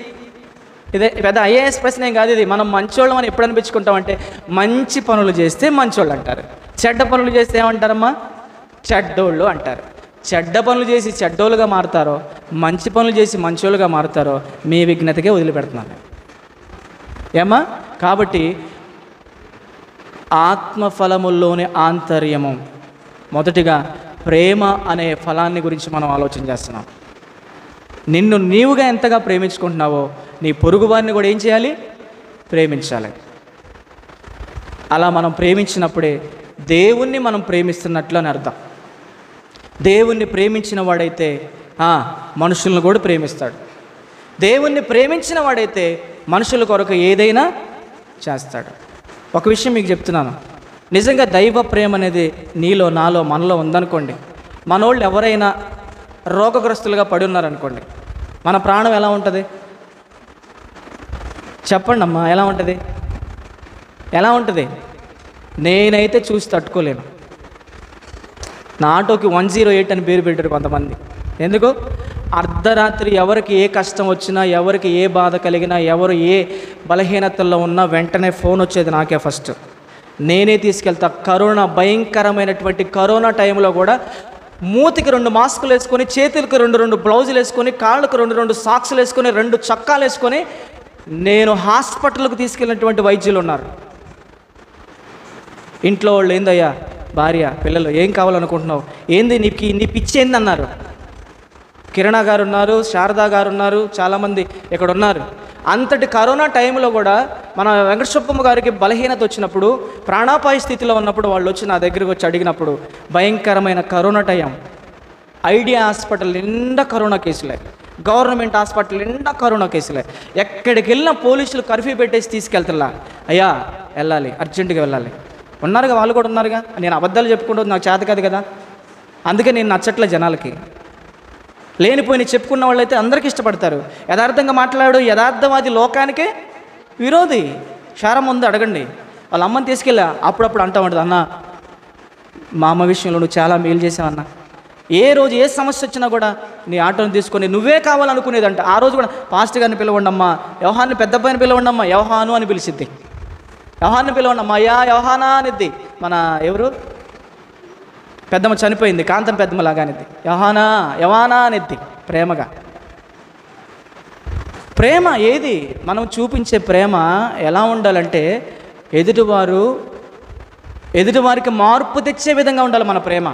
ఇదే పెద్ద ఐఏఎస్ ప్రశ్న ఏం కాదు ఇది. మనం మంచోళ్ళం అని ఎప్పుడు అనిపించుకుంటామంటే మంచి పనులు చేస్తే మంచోళ్ళు అంటారు, చెడ్డ పనులు చేస్తే ఏమంటారమ్మా? చెడ్డోళ్ళు అంటారు. చెడ్డ పనులు చేసి చెడ్డోళ్ళుగా మారుతారో, మంచి పనులు చేసి మంచోళ్ళుగా మారుతారో మీ విఘ్నతకే వదిలిపెడుతున్నారు ఏమ్మా. కాబట్టి ఆత్మఫలముల్లోని ఆంతర్యము, మొదటిగా ప్రేమ అనే ఫలాన్ని గురించి మనం ఆలోచన చేస్తున్నాం. నిన్ను నీవుగా ఎంతగా ప్రేమించుకుంటున్నావో నీ పొరుగు వారిని కూడా ఏం చేయాలి? ప్రేమించాలి. అలా మనం ప్రేమించినప్పుడే దేవుణ్ణి మనం ప్రేమిస్తున్నట్లు అని అర్థం. దేవుణ్ణి ప్రేమించిన వాడైతే మనుషులను కూడా ప్రేమిస్తాడు. దేవుణ్ణి ప్రేమించిన వాడైతే మనుషుల కొరకు ఏదైనా చేస్తాడు. ఒక విషయం మీకు చెప్తున్నాను, నిజంగా దైవ ప్రేమ అనేది నీలో, నాలో, మనలో ఉందనుకోండి, మనోళ్ళు ఎవరైనా రోగగ్రస్తులుగా పడి ఉన్నారనుకోండి, మన ప్రాణం ఎలా ఉంటుంది? చెప్పండి అమ్మా, ఎలా ఉంటుంది? ఎలా ఉంటుంది? నేనైతే చూసి తట్టుకోలేను. నా ఆటోకి 108 అని పేరు పెట్టారు కొంతమంది. ఎందుకు? అర్ధరాత్రి ఎవరికి ఏ కష్టం వచ్చినా, ఎవరికి ఏ బాధ కలిగినా, ఎవరు ఏ బలహీనతల్లో ఉన్నా వెంటనే ఫోన్ వచ్చేది నాకే ఫస్ట్. నేనే తీసుకెళ్తా. కరోనా, భయంకరమైనటువంటి కరోనా టైంలో కూడా మూతికి 2 మాస్కులు వేసుకొని, చేతులకు 2 బ్లౌజులు వేసుకొని, కాళ్ళకు 2 సాక్సులు వేసుకొని, 2 చొక్కాలు వేసుకొని నేను హాస్పిటల్కు తీసుకెళ్ళినటువంటి వైద్యులు ఉన్నారు. ఇంట్లో వాళ్ళు ఏందయ్యా, భార్య పిల్లలు ఏం కావాలనుకుంటున్నావు, ఏంది నీ పిచ్చి ఏంది అన్నారు. కిరణా గారు ఉన్నారు, శారదా గారు ఉన్నారు, చాలామంది ఇక్కడ ఉన్నారు. అంతటి కరోనా టైంలో కూడా మన వెంకటసుబ్బమ్మ గారికి బలహీనత వచ్చినప్పుడు, ప్రాణాపాయ స్థితిలో ఉన్నప్పుడు వాళ్ళు వచ్చి నా దగ్గరికి వచ్చి అడిగినప్పుడు, భయంకరమైన కరోనా టైం, ఐడియా హాస్పిటల్ నిండా కరోనా కేసులే, గవర్నమెంట్ హాస్పిటల్ నిండా కరోనా కేసులే. ఎక్కడికి వెళ్ళినా పోలీసులు కర్ఫ్యూ పెట్టేసి తీసుకెళ్తున్నా, అయ్యా వెళ్ళాలి, అర్జెంటుగా వెళ్ళాలి. ఉన్నారుగా, వాళ్ళు కూడా ఉన్నారుగా. నేను అబద్ధాలు చెప్పుకుంటూ నాకు చేత కాదు కదా, అందుకే నేను నచ్చట్లే జనాలకి. లేనిపోయిన చెప్పుకున్న వాళ్ళు అయితే అందరికీ ఇష్టపడతారు. యథార్థంగా మాట్లాడు యథార్థవాది లోకానికే విరోధి. క్షారం ముందు అడగండి. వాళ్ళ అమ్మని తీసుకెళ్ళా అప్పుడప్పుడు అంటూ ఉంటుంది, అన్న మా అమ్మ విషయంలో నువ్వు చాలా మేలు చేసావన్నా. ఏ రోజు ఏ సమస్య వచ్చినా కూడా నీ ఆటోని తీసుకొని నువ్వే కావాలనుకునేదంట. ఆ రోజు కూడా పాస్టర్ గారిని పిలవండమ్మా, యోహాన్ని పెద్ద అబ్బాయిని పిలవండమ్మా, యోహాను అని పిలిచిద్ది. యోహాన్ని పిలవండమ్మా, అయ్యా యోహానా అనిద్ది. మన ఎవరు పెద్దమ్మ చనిపోయింది, కాంతం పెద్దమ్మ లాగా అనిద్ది. యవానా అనిద్ది ప్రేమగా. ప్రేమ ఏది? మనం చూపించే ప్రేమ ఎలా ఉండాలంటే ఎదుటివారికి మార్పు తెచ్చే విధంగా ఉండాలి మన ప్రేమ.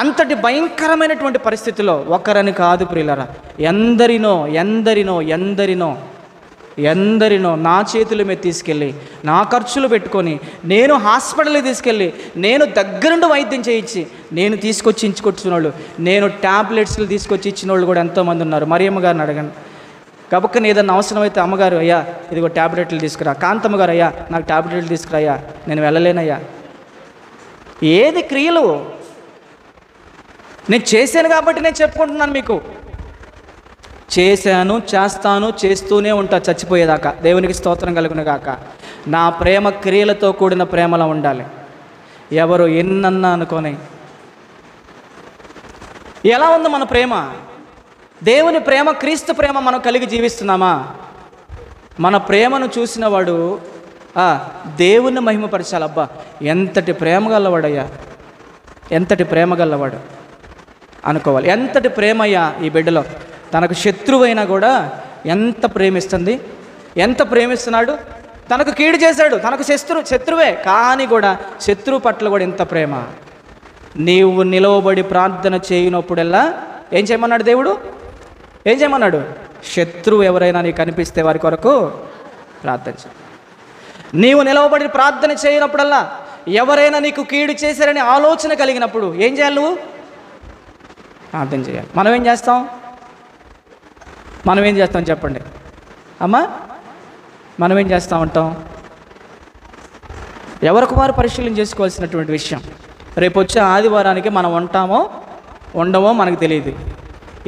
అంతటి భయంకరమైనటువంటి పరిస్థితిలో ఒకరని కాదు ప్రియులరా, ఎందరినో నా చేతుల మీద తీసుకెళ్ళి, నా ఖర్చులు పెట్టుకొని, నేను హాస్పిటల్కి తీసుకెళ్ళి, నేను దగ్గరుండి వైద్యం చేయించి, నేను తీసుకొచ్చి ఇచ్చుకొచ్చిన వాళ్ళు, నేను ట్యాబ్లెట్స్లు తీసుకొచ్చి ఇచ్చిన వాళ్ళు కూడా ఎంతోమంది ఉన్నారు. మరియమ్మ గారిని అడగండి. గబక్కని ఏదన్నా అవసరమైతే అమ్మగారు, అయ్యా ఇదిగో ట్యాబ్లెట్లు తీసుకురా. కాంతమ్మ గారు, అయ్యా నాకు ట్యాబ్లెట్లు తీసుకురా, అయ్యా నేను వెళ్ళలేనయ్యా. ఏది క్రియలు? నేను చేశాను కాబట్టి నేను చెప్పుకుంటున్నాను మీకు. చేశాను, చేస్తాను, చేస్తూనే ఉంటా చచ్చిపోయేదాకా. దేవునికి స్తోత్రం కలుగును గాక. నా ప్రేమ క్రియలతో కూడిన ప్రేమలా ఉండాలి. ఎవరు ఎన్నన్నా అనుకొని. ఎలా ఉంది మన ప్రేమ? దేవుని ప్రేమ, క్రీస్తు ప్రేమ మనం కలిగి జీవిస్తున్నామా? మన ప్రేమను చూసిన వాడు దేవుణ్ణి మహిమపరచాలి. అబ్బా ఎంతటి ప్రేమ గల్లవాడయ్యా, ఎంతటి ప్రేమ గల్లవాడు అనుకోవాలి. ఎంతటి ప్రేమయ్యా ఈ బిడ్డలో. తనకు శత్రువైనా కూడా ఎంత ప్రేమిస్తుంది, ఎంత ప్రేమిస్తున్నాడు. తనకు కీడు చేశాడు, తనకు శత్రువే కానీ కూడా శత్రువు పట్ల కూడా ఎంత ప్రేమ. నీవు నిలవబడి ప్రార్థన చేయనప్పుడల్లా ఏం చేయమన్నాడు దేవుడు? ఏం చేయమన్నాడు? శత్రువు ఎవరైనా నీకు కనిపిస్తే వారి కొరకు ప్రార్థన చేయి. నీవు నిలవబడి ప్రార్థన చేయనప్పుడల్లా ఎవరైనా నీకు కీడు చేశారని ఆలోచన కలిగినప్పుడు ఏం చేయాలి? నువ్వు ప్రార్థన చేయాలి. మనం ఏం చేస్తాం చెప్పండి అమ్మా? మనం ఏం చేస్తూ ఉంటాం? ఎవరికి వారు పరిశీలన చేసుకోవాల్సినటువంటి విషయం. రేపు వచ్చే ఆదివారానికి మనం ఉంటామో ఉండమో మనకు తెలియదు.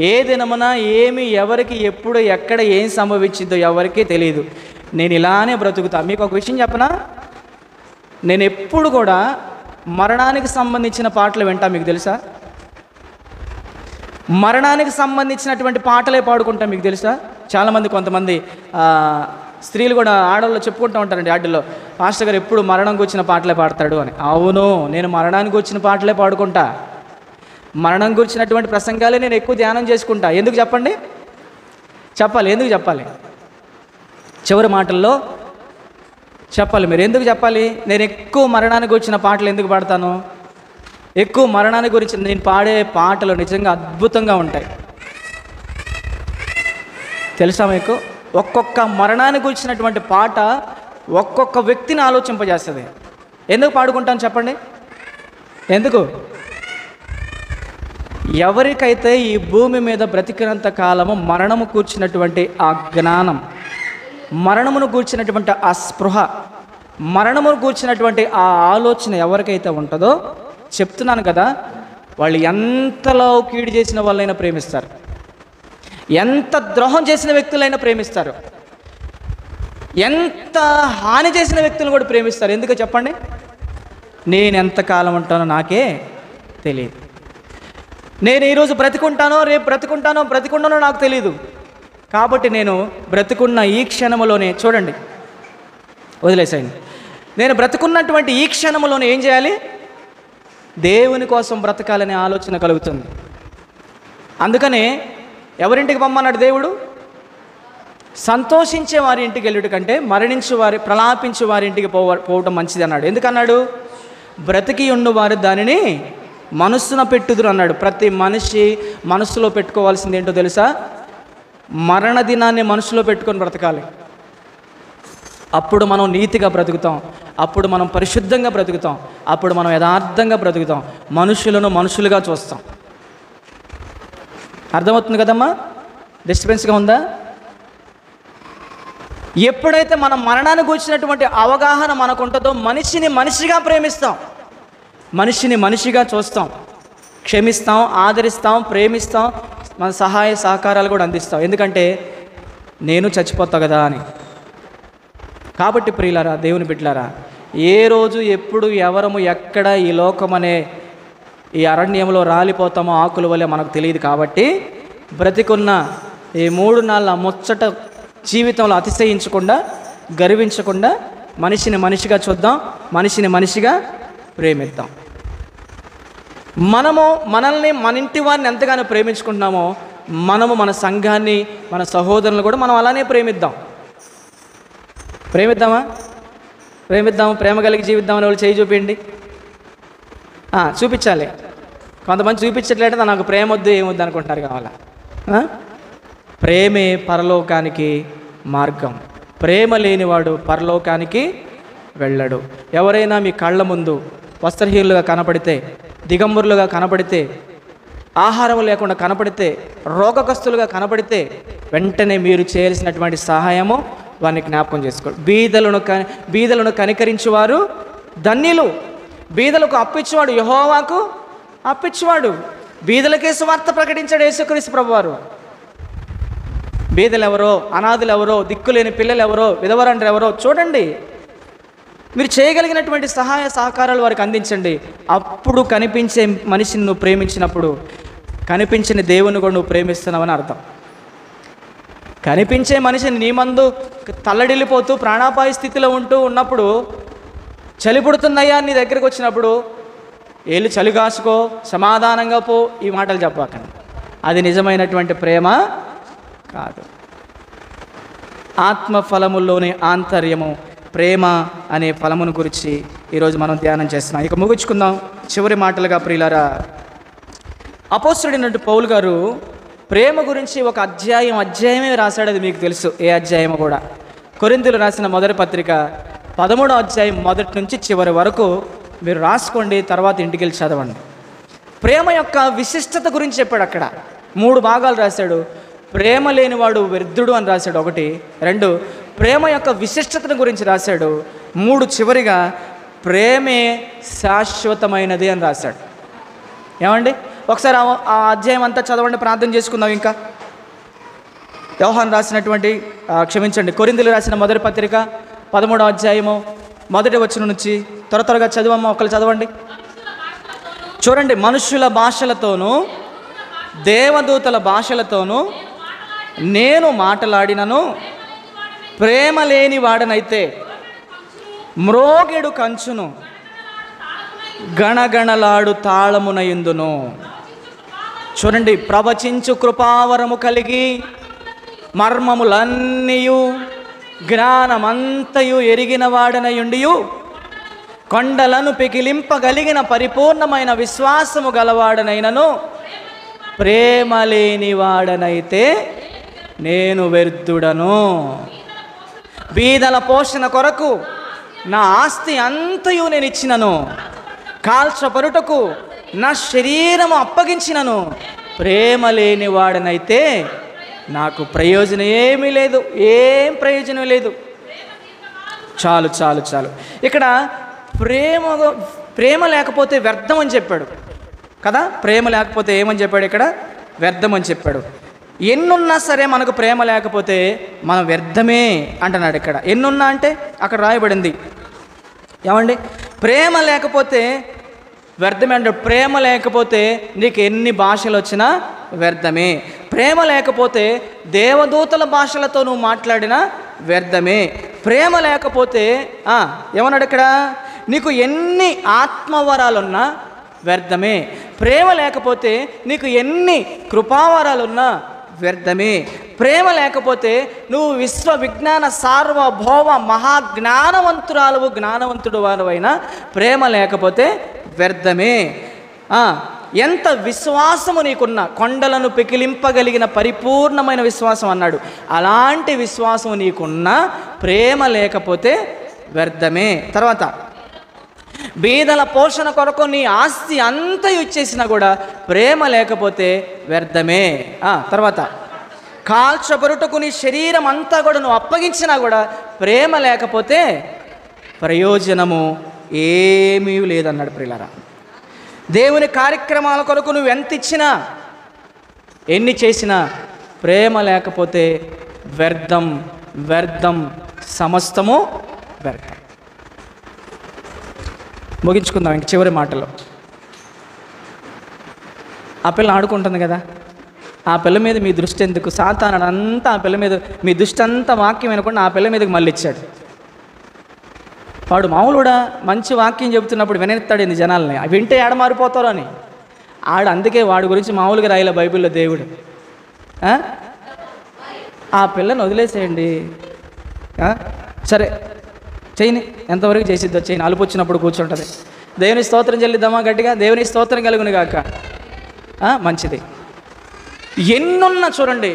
ఏ దినమున ఏమి, ఎవరికి, ఎప్పుడు, ఎక్కడ ఏం సంభవించిందో ఎవరికీ తెలియదు. నేను ఇలానే బ్రతుకుతా. మీకు ఒక విషయం చెప్పనా? నేను ఎప్పుడు కూడా మరణానికి సంబంధించిన పాటలు వింటా. మీకు తెలుసా? మరణానికి సంబంధించినటువంటి పాటలే పాడుకుంటా. మీకు తెలుసా? చాలామంది కొంతమంది స్త్రీలు కూడా ఆడవాళ్ళు చెప్పుకుంటూ ఉంటారండి వాటిల్లో, పాస్టర్ గారు ఎప్పుడు మరణం గురించిన పాటలే పాడతాడు అని. అవును, నేను మరణానికి వచ్చిన పాటలే పాడుకుంటా, మరణం గురించినటువంటి ప్రసంగాలే నేను ఎక్కువ ధ్యానం చేసుకుంటా. ఎందుకు చెప్పండి? చెప్పాలి, ఎందుకు చెప్పాలి? చివరి మాటల్లో చెప్పాలి. మీరు ఎందుకు చెప్పాలి? నేను ఎక్కువ మరణానికి వచ్చిన పాటలు ఎందుకు పాడతాను? ఎక్కువ మరణాన్ని గురించి నేను పాడే పాటలు నిజంగా అద్భుతంగా ఉంటాయి. తెలుసా మీకు? ఒక్కొక్క మరణాన్ని గురించినటువంటి పాట ఒక్కొక్క వ్యక్తిని ఆలోచింపజేస్తుంది. ఎందుకు పాడుకుంటాను చెప్పండి? ఎందుకు? ఎవరికైతే ఈ భూమి మీద బ్రతికినంత కాలము మరణము కూర్చున్నటువంటి ఆ జ్ఞానం, మరణమును కూర్చున్నటువంటి ఆ స్పృహ, మరణమును కూర్చున్నటువంటి ఆ ఆలోచన ఎవరికైతే ఉంటుందో, చెప్తున్నాను కదా, వాళ్ళు ఎంతలో కీడు చేసిన వాళ్ళైనా ప్రేమిస్తారు, ఎంత ద్రోహం చేసిన వ్యక్తులైనా ప్రేమిస్తారు, ఎంత హాని చేసిన వ్యక్తులను కూడా ప్రేమిస్తారు. ఎందుకో చెప్పండి? నేను ఎంతకాలం ఉంటానో నాకే తెలియదు. నేను ఈరోజు బ్రతికుంటానో రేపు బ్రతికుండానో నాకు తెలియదు. కాబట్టి నేను బ్రతికున్న ఈ క్షణములోనే, చూడండి, వదిలేసేయండి, నేను బ్రతికున్నటువంటి ఈ క్షణములోనే ఏం చేయాలి? దేవుని కోసం బ్రతకాలనే ఆలోచన కలుగుతుంది. అందుకనే ఎవరింటికి పొమ్మన్నాడు దేవుడు? సంతోషించే వారి ఇంటికి వెళ్ళుట కంటే ప్రలాపించే వారి ఇంటికి పోవటం మంచిది అన్నాడు. ఎందుకన్నాడు? బ్రతికి ఉన్నవారు దానిని మనస్సున పెట్టుదురు అన్నాడు. ప్రతి మనిషి మనస్సులో పెట్టుకోవాల్సింది ఏంటో తెలుసా? మరణ దినాన్ని మనసులో పెట్టుకొని బ్రతకాలి. అప్పుడు మనం నీతిగా బ్రతుకుతాం, అప్పుడు మనం పరిశుద్ధంగా బ్రతుకుతాం, అప్పుడు మనం యథార్థంగా బ్రతుకుతాం, మనుషులను మనుషులుగా చూస్తాం. అర్థమవుతుంది కదమ్మా? డిస్టర్బెన్స్గా ఉందా? ఎప్పుడైతే మనం మరణాన్ని కూర్చున్నటువంటి అవగాహన మనకు ఉంటుందో మనిషిని మనిషిగా ప్రేమిస్తాం, మనిషిని మనిషిగా చూస్తాం, క్షమిస్తాం, ఆదరిస్తాం, ప్రేమిస్తాం, మన సహాయ సహకారాలు కూడా అందిస్తాం. ఎందుకంటే నేను చచ్చిపోతా కదా అని. కాబట్టి ప్రియులారా, దేవుని బిడ్డలారా, ఏ రోజు ఎప్పుడు ఎవరము ఎక్కడ ఈ లోకమనే ఈ అరణ్యంలో రాలిపోతామో ఆకుల వల్లే మనకు తెలియదు. కాబట్టి బ్రతికున్న ఈ 3 నాళ్ళ ముచ్చట జీవితంలో అతిశయించకుండా, గర్వించకుండా మనిషిని మనిషిగా చూద్దాం, మనిషిని మనిషిగా ప్రేమిద్దాం. మనల్ని మన ఇంటి వారిని ఎంతగానో ప్రేమించుకుంటున్నామో మనము మన సంఘాన్ని, మన సహోదరులను కూడా మనం అలానే ప్రేమిద్దాం. ప్రేమిద్దామా? ప్రేమ కలిగి జీవిద్దామని వాళ్ళు చేయి చూపించండి. చూపించాలి. కొంతమంది చూపించట్లేదంటే నాకు ప్రేమ వద్దు, ఏమొద్దు అనుకుంటున్నారు. కావాలా? ప్రేమే పరలోకానికి మార్గం. ప్రేమ లేనివాడు పరలోకానికి వెళ్ళడు. ఎవరైనా మీ కళ్ళ ముందు వస్త్రహీనులుగా కనపడితే, దిగంబరులుగా కనపడితే, ఆహారం లేకుండా కనపడితే, రోగగ్రస్తులుగా కనపడితే వెంటనే మీరు చేయాల్సినటువంటి సహాయము వారిని జ్ఞాపకం చేసుకోండి. బీదలను కనికరించువారు ధన్యులు. బీదలకు అప్పిచ్చువాడు యెహోవాకు అప్పిచ్చువాడు. బీదలకే సువార్త ప్రకటించాడు యేసుక్రీస్తు ప్రభువారు. బీదలు ఎవరో, అనాథులు ఎవరో, దిక్కులేని పిల్లలు ఎవరో, విధవరాండ్రు ఎవరో చూడండి. మీరు చేయగలిగినటువంటి సహాయ సహకారాలు వారికి అందించండి. అప్పుడు కనిపించే మనిషిని నువ్వు ప్రేమించినప్పుడు కనిపించిన దేవుని కూడా నువ్వు ప్రేమిస్తున్నావని అర్థం. కనిపించే మనిషిని నీ మందు తల్లడిల్లిపోతూ ప్రాణాపాయ స్థితిలో ఉన్నప్పుడు, చలి పుడుతుందయ్యా నీ దగ్గరకు వచ్చినప్పుడు ఏళ్ళు చలి కాసుకో, సమాధానంగా పో, ఈ మాటలు చెప్పకండి. అది నిజమైనటువంటి ప్రేమ కాదు. ఆత్మఫలముల్లోని ఆంతర్యము ప్రేమ అనే ఫలమును గురించి ఈరోజు మనం ధ్యానం చేస్తున్నాం. ఇక ముగించుకుందాం. చివరి మాటలుగా ప్రియులారా, అపోస్తలుడైనటువంటి పౌలు గారు ప్రేమ గురించి ఒక అధ్యాయమే రాశాడు. అది మీకు తెలుసు. ఏ అధ్యాయమో కూడా. కొరింథీయులకు రాసిన మొదటి పత్రిక 13వ అధ్యాయం మొదటి నుంచి చివరి వరకు మీరు రాసుకోండి, తర్వాత ఇంటికి వెళ్ళి చదవండి. ప్రేమ యొక్క విశిష్టత గురించి చెప్పాడు. అక్కడ 3 భాగాలు రాశాడు. ప్రేమ లేనివాడు వ్యర్థుడు అని రాశాడు 1. 2 ప్రేమ యొక్క విశిష్టతను గురించి రాశాడు. 3 చివరిగా ప్రేమే శాశ్వతమైనది అని రాశాడు. ఏమండి, ఒకసారి ఆ అధ్యాయం అంతా చదవండి, ప్రార్థన చేసుకుందాం. ఇంకా యోహాను రాసినటువంటి కొరింథీయులకు రాసిన మొదటి పత్రిక 13వ అధ్యాయము మొదటి వచనం నుంచి త్వరగా చదవమ్మా. ఒకళ్ళు చదవండి. చూడండి, మనుషుల భాషలతోనూ దేవదూతల భాషలతోనూ నేను మాటలాడినను ప్రేమ లేని వాడనైతే మ్రోగెడు కంచును గణగణలాడు తాళమునయుందును. చూడండి, ప్రవచించు కృపావరము కలిగి మర్మములన్నీయు జ్ఞానమంతయు ఎరిగిన వాడనయుండియు కొండలను పెకిలింపగలిగిన పరిపూర్ణమైన విశ్వాసము గలవాడనైనను ప్రేమ లేని వాడనైతే నేను వ్యర్థుడను. బీదల పోషణ కొరకు నా ఆస్తి అంతయు నేను ఇచ్చినను, కాల్చపరుటకు నా శరీరము అప్పగించినను, ప్రేమ లేని వాడనైతే నాకు ప్రయోజనం ఏమీ లేదు, ఏం ప్రయోజనం లేదు. చాలు చాలు చాలు. ఇక్కడ ప్రేమ లేకపోతే వ్యర్థం అని చెప్పాడు కదా. ప్రేమ లేకపోతే ఏమని చెప్పాడు ఇక్కడ? వ్యర్థం అని చెప్పాడు. ఎన్నున్నా సరే మనకు ప్రేమ లేకపోతే మనం వ్యర్థమే అంటున్నాడు ఇక్కడ. ఎన్నున్నా అంటే అక్కడ రాయబడింది ఏమండి, ప్రేమ లేకపోతే వ్యర్థమే అంటే. ప్రేమ లేకపోతే నీకు ఎన్ని భాషలు వచ్చినా వ్యర్థమే. ప్రేమ లేకపోతే దేవదూతల భాషలతో నువ్వు మాట్లాడినా వ్యర్థమే. ప్రేమ లేకపోతే ఏమన్నాడు ఇక్కడ, నీకు ఎన్ని ఆత్మవరాలున్నా వ్యర్థమే. ప్రేమ లేకపోతే నీకు ఎన్ని కృపావరాలున్నా వ్యర్థమే. ప్రేమ లేకపోతే నువ్వు విశ్వ విజ్ఞాన సార్వభౌమ జ్ఞానవంతుడు వారు అయినా ప్రేమ లేకపోతే వ్యర్థమే. ఎంత విశ్వాసము నీకున్నా, కొండలను పెకిలింపగలిగిన పరిపూర్ణమైన విశ్వాసం అన్నాడు. అలాంటి విశ్వాసం నీకున్నా ప్రేమ లేకపోతే వ్యర్థమే. తర్వాత, బీదల పోషణ కొరకు నీ ఆస్తి అంతా ఇచ్చేసినా కూడా ప్రేమ లేకపోతే వ్యర్థమే. తర్వాత, కాల్చబరుటకు నీ శరీరం అంతా కూడా నువ్వు అప్పగించినా కూడా ప్రేమ లేకపోతే ప్రయోజనము ఏమీ లేదన్నాడు. ప్రియులారా, దేవుని కార్యక్రమాల కొరకు నువ్వు ఎంత ఇచ్చినా ఎన్ని చేసినా ప్రేమ లేకపోతే వ్యర్థం, వ్యర్థం, సమస్తము వ్యర్థం. ముగించుకుందాం ఇంక చివరి మాటలో. ఆ పిల్ల ఆడుకుంటుంది కదా, ఆ పిల్ల మీద మీ దృష్టి ఎందుకు? సాతానుడు అంతా ఆ పిల్ల మీద, మీ దృష్టి అంతా వాక్యం వినకుండా ఆ పిల్ల మీదకి మళ్ళీ ఇచ్చాడు. వాడు మామూలుడా మంచి వాక్యం చెబుతున్నప్పుడు వినెత్తాడు జనాలని, వింటే ఏడమారిపోతారో అని. అందుకే వాడి గురించి మామూలుగా రాయలే బైబిల్లో దేవుడు. ఆ పిల్లని వదిలేసేయండి, సరే చేయని, ఎంతవరకు చేసిద్దో చేయని, అలుపు వచ్చినప్పుడు కూర్చుంటుంది. దేవుని స్తోత్రం చెల్లిద్దామా గట్టిగా? దేవుని స్తోత్రం కలుగును గాక. మంచిది. ఎన్నున్నా చూడండి,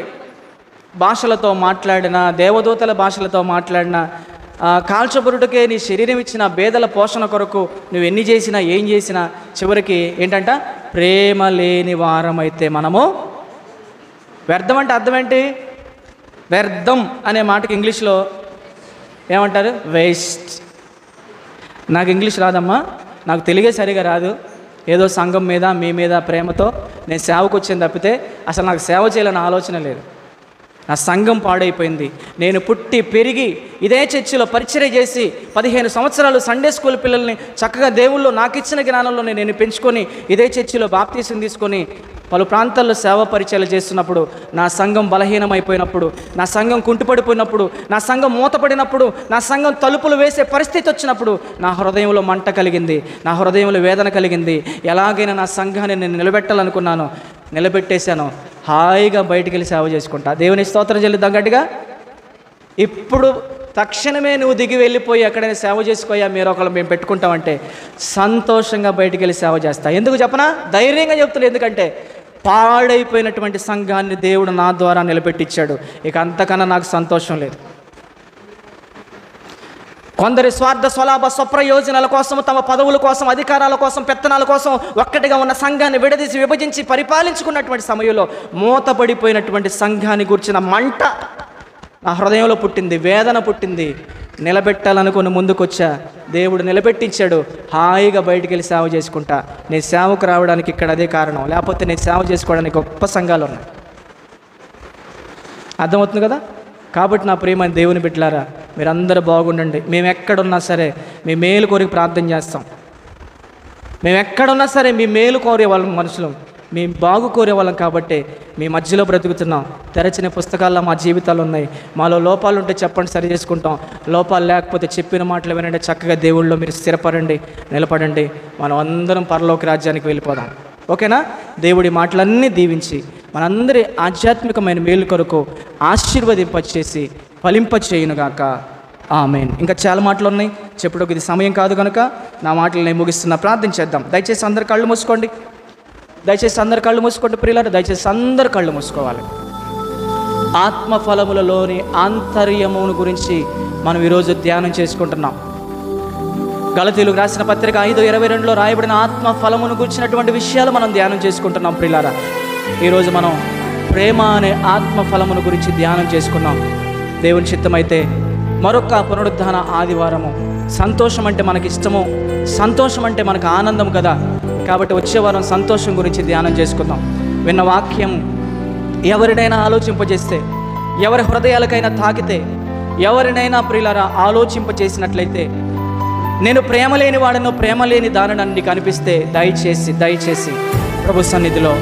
భాషలతో మాట్లాడినా, దేవదూతల భాషలతో మాట్లాడినా, కాల్చబురుటకే నీ శరీరం ఇచ్చిన బేదల పోషణ కొరకు నువ్వు ఎన్ని చేసినా ఏం చేసినా చివరికి ఏంటంట? ప్రేమ లేని వారమైతే మనము వ్యర్థం. అంటే అర్థం ఏంటి? వ్యర్థం అనే మాటకి ఇంగ్లీష్లో ఏమంటారు? వేస్ట్. నాకు ఇంగ్లీష్ రాదమ్మా, నాకు తెలుగే సరిగా రాదు. ఏదో సంఘం మీద మీ మీద ప్రేమతో నేను సేవకు వచ్చింది తప్పితే అసలు నాకు సేవ చేయాలని ఆలోచన లేదు. నా సంఘం పాడైపోయింది. నేను పుట్టి పెరిగి ఇదే చర్చిలో పరిచర్య చేసి 15 సంవత్సరాలు సండే స్కూల్ పిల్లల్ని చక్కగా దేవుళ్ళు నాకు ఇచ్చిన జ్ఞానంలో నేను పెంచుకొని ఇదే చర్చిలో బాప్తీసం తీసుకొని పలు ప్రాంతాల్లో సేవ పరిచయాలు చేస్తున్నప్పుడు, నా సంఘం బలహీనమైపోయినప్పుడు, నా సంఘం కుంటుపడిపోయినప్పుడు, నా సంఘం మూతపడినప్పుడు, నా సంఘం తలుపులు వేసే పరిస్థితి వచ్చినప్పుడు నా హృదయంలో మంట కలిగింది, నా హృదయంలో వేదన కలిగింది. ఎలాగైనా నా సంఘాన్ని నేను నిలబెట్టాలనుకున్నాను, నిలబెట్టేశాను. హాయిగా బయటికి వెళ్ళి సేవ చేసుకుంటా. దేవుని స్తోత్రం చెల్లిద్దాం గట్టిగా. ఇప్పుడు తక్షణమే నువ్వు దిగి వెళ్ళిపోయి ఎక్కడైనా సేవ చేసుకోయా, మీరు ఒకళ్ళు మేము పెట్టుకుంటామంటే సంతోషంగా బయటికి వెళ్ళి సేవ చేస్తా. ఎందుకు చెప్పనా? ధైర్యంగా చెప్తున్నాను. ఎందుకంటే పాడైపోయినటువంటి సంఘాన్ని దేవుడు నా ద్వారా నిలబెట్టించాడు. ఇక అంతకన్నా నాకు సంతోషం లేదు. కొందరి స్వార్థ స్వలాభ స్వప్రయోజనాల కోసం, తమ పదవుల కోసం, అధికారాల కోసం, పెత్తనాల కోసం ఒక్కటిగా ఉన్న సంఘాన్ని విడదీసి విభజించి పరిపాలించుకున్నటువంటి సమయంలో మూతపడిపోయినటువంటి సంఘాన్ని గురించిన మంట నా హృదయంలో పుట్టింది, వేదన పుట్టింది. నిలబెట్టాలనుకుని ముందుకొచ్చా, దేవుడు నిలబెట్టించాడు. హాయిగా బయటికి వెళ్ళి సేవ చేసుకుంటా. నేను సేవకు రావడానికి ఇక్కడ అదే కారణం, లేకపోతే నేను సేవ చేసుకోవడానికి గొప్ప సంఘాలు ఉన్నాయి. అర్థమవుతుంది కదా? కాబట్టి నా ప్రియమైన దేవుని బిడ్డలారా, మీరందరూ బాగుండండి. మేము ఎక్కడున్నా సరే మీ మేలు కోరి ప్రార్థన చేస్తాం. మేము ఎక్కడున్నా సరే మీ మేలు కోరే వాళ్ళ మనుషులు. మేము బాగు కోరే వాళ్ళం కాబట్టి మీ మధ్యలో బ్రతుకుతున్నాం. తెరచిన పుస్తకాల్లో మా జీవితాలు ఉన్నాయి. మాలో లోపాలు ఉంటే చెప్పండి, సరి చేసుకుంటాం. లోపాలు లేకపోతే చెప్పిన మాటలు వినండి. చక్కగా దేవుళ్ళలో మీరు స్థిరపడండి, నిలబడండి. మనం అందరం పరలోక రాజ్యానికి వెళ్ళిపోదాం. ఓకేనా? దేవుడి మాటలన్నీ దీవించి మనందరి ఆధ్యాత్మికమైన మేలు కొరకు ఆశీర్వదింపచేసి ఫలింపచేయునుగాక. ఆమేన్. ఇంకా చాలా మాటలు ఉన్నాయి, చెప్పుటకు ఇది సమయం కాదు కనుక నా మాటలు నేను ముగిస్తున్నా. ప్రార్థన చేద్దాం. దయచేసి అందరు కళ్ళు మూసుకోండి. ప్రియులారా, దయచేసి అందరు కళ్ళు మూసుకోవాలి. ఆత్మఫలములలోని ఆంతర్యమును గురించి మనం ఈరోజు ధ్యానం చేసుకుంటున్నాం. గలతీయులకు రాసిన పత్రిక 5:22 రాయబడిన ఆత్మఫలమును గురించినటువంటి విషయాలు మనం ధ్యానం చేసుకుంటున్నాం. ప్రియులారా, ఈరోజు మనం ప్రేమ అనే ఆత్మఫలమును గురించి ధ్యానం చేసుకున్నాం. దేవుని చిత్తమైతే మరొక పునరుద్ధాన ఆదివారము. సంతోషం అంటే మనకి ఇష్టము, సంతోషం అంటే మనకు ఆనందం కదా. కాబట్టి వచ్చే వారం సంతోషం గురించి ధ్యానం చేసుకుందాం. విన్న వాక్యం ఎవరినైనా ఆలోచింపజేస్తే, ఎవరి హృదయాలకైనా తాకితే, ఎవరినైనా ప్రియులారా ఆలోచింపజేసినట్లయితే, నేను ప్రేమ లేని వాడను, ప్రేమ లేని దానిని నీకు అనిపిస్తే దయచేసి ప్రభు సన్నిధిలో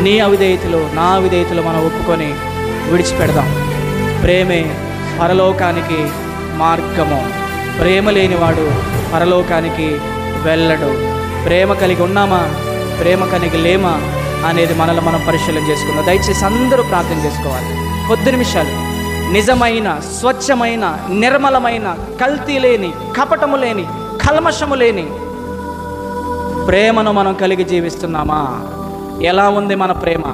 నీ అవిధేయతలు నా అవిధేయతలు మనం ఒప్పుకొని విడిచిపెడదాం. ప్రేమే పరలోకానికి మార్గము. ప్రేమ లేనివాడు పరలోకానికి వెళ్ళడు. ప్రేమ కలిగి ఉన్నామా, ప్రేమ కలిగి లేమా అనేది మనల్ని మనం పరిశీలన చేసుకుందాం. దయచేసి అందరూ ప్రార్థన చేసుకోవాలి. 10 నిమిషాలు నిజమైన, స్వచ్ఛమైన, నిర్మలమైన, కల్తీ లేని, కపటము లేని, కల్మషము లేని ప్రేమను మనం కలిగి జీవిస్తున్నామా? ఎలా ఉంది మన ప్రేమ?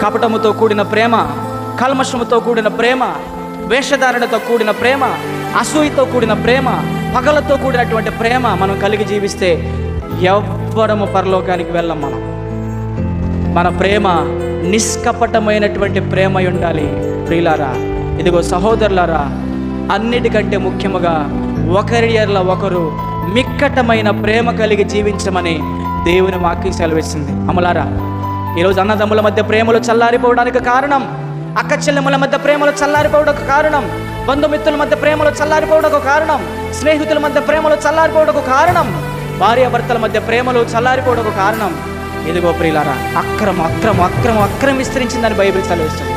కపటముతో కూడిన ప్రేమ, కల్మషముతో కూడిన ప్రేమ, వేషధారణతో కూడిన ప్రేమ, అసూయతో కూడిన ప్రేమ, పగలతో కూడినటువంటి ప్రేమ మనం కలిగి జీవిస్తే ఎవ్వరము పరలోకానికి వెళ్ళం. మన ప్రేమ నిష్కపటమైనటువంటి ప్రేమ ఉండాలి. ప్రియులారా, ఇదిగో సహోదరులారా, అన్నిటికంటే ముఖ్యముగా ఒకరి ఎడల ఒకరు మిక్కటమైన ప్రేమ కలిగి జీవించమని దేవుని వాక్యం సెలవిస్తుంది. అమలారా, ఈరోజు అన్నదమ్ముల మధ్య ప్రేమలు చల్లారిపోవడానికి కారణం, అక్క చెల్లెముల మధ్య ప్రేమలు చల్లారిపోవడానికి కారణం, బంధుమిత్రుల మధ్య ప్రేమలు చల్లారిపోవడానికి కారణం, స్నేహితుల మధ్య ప్రేమలు చల్లారిపోవడానికి కారణం, భార్యాభర్తల మధ్య ప్రేమలు చల్లారిపోవడానికి కారణం ఇదిగో ప్రియులారా, అక్రమం విస్తరించిందని బైబిల్ సెలవిస్తుంది.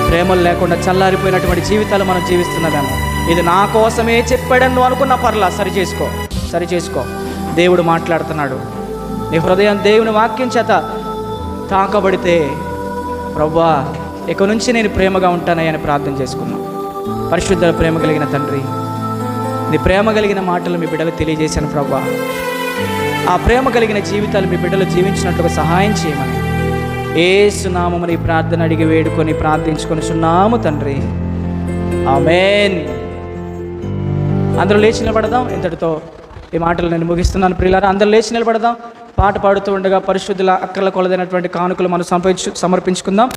ప్రేమలు లేకుండా చల్లారిపోయినటువంటి జీవితాలు మనం జీవిస్తున్నదేమో. ఇది నా కోసమే చెప్పాడని నువ్వు అనుకున్న పర్లా, సరి చేసుకో. దేవుడు మాట్లాడుతున్నాడు. నీ హృదయం దేవుని వాక్యం చేత తాకబడితే, ప్రభువా ఇక నుంచి నేను ప్రేమగా ఉంటానని ప్రార్థన చేసుకున్నాం. పరిశుద్ధ ప్రేమ కలిగిన తండ్రి, నీ ప్రేమ కలిగిన మాటలు మీ బిడ్డలు తెలియజేశాను ప్రభువా. ఆ ప్రేమ కలిగిన జీవితాలు మీ బిడ్డలు జీవించినట్టుగా సహాయం చేయమని యేసు నామమున ఈ ప్రార్థన అడిగి వేడుకొని ప్రార్థించుకొని చున్నాము తండ్రి. ఆమేన్. అందరూ లేచి నిలబడదాం. ఇంతటితో ఈ మాటలు నేను ముగిస్తున్నాను. ప్రియులారా, అందరూ లేచి నిలబడదాం. పాట పాడుతూ ఉండగా పరిశుద్ధుల అక్కర్ల కొలదైనటువంటి కానుకలు మనం సమర్పించుకుందాం.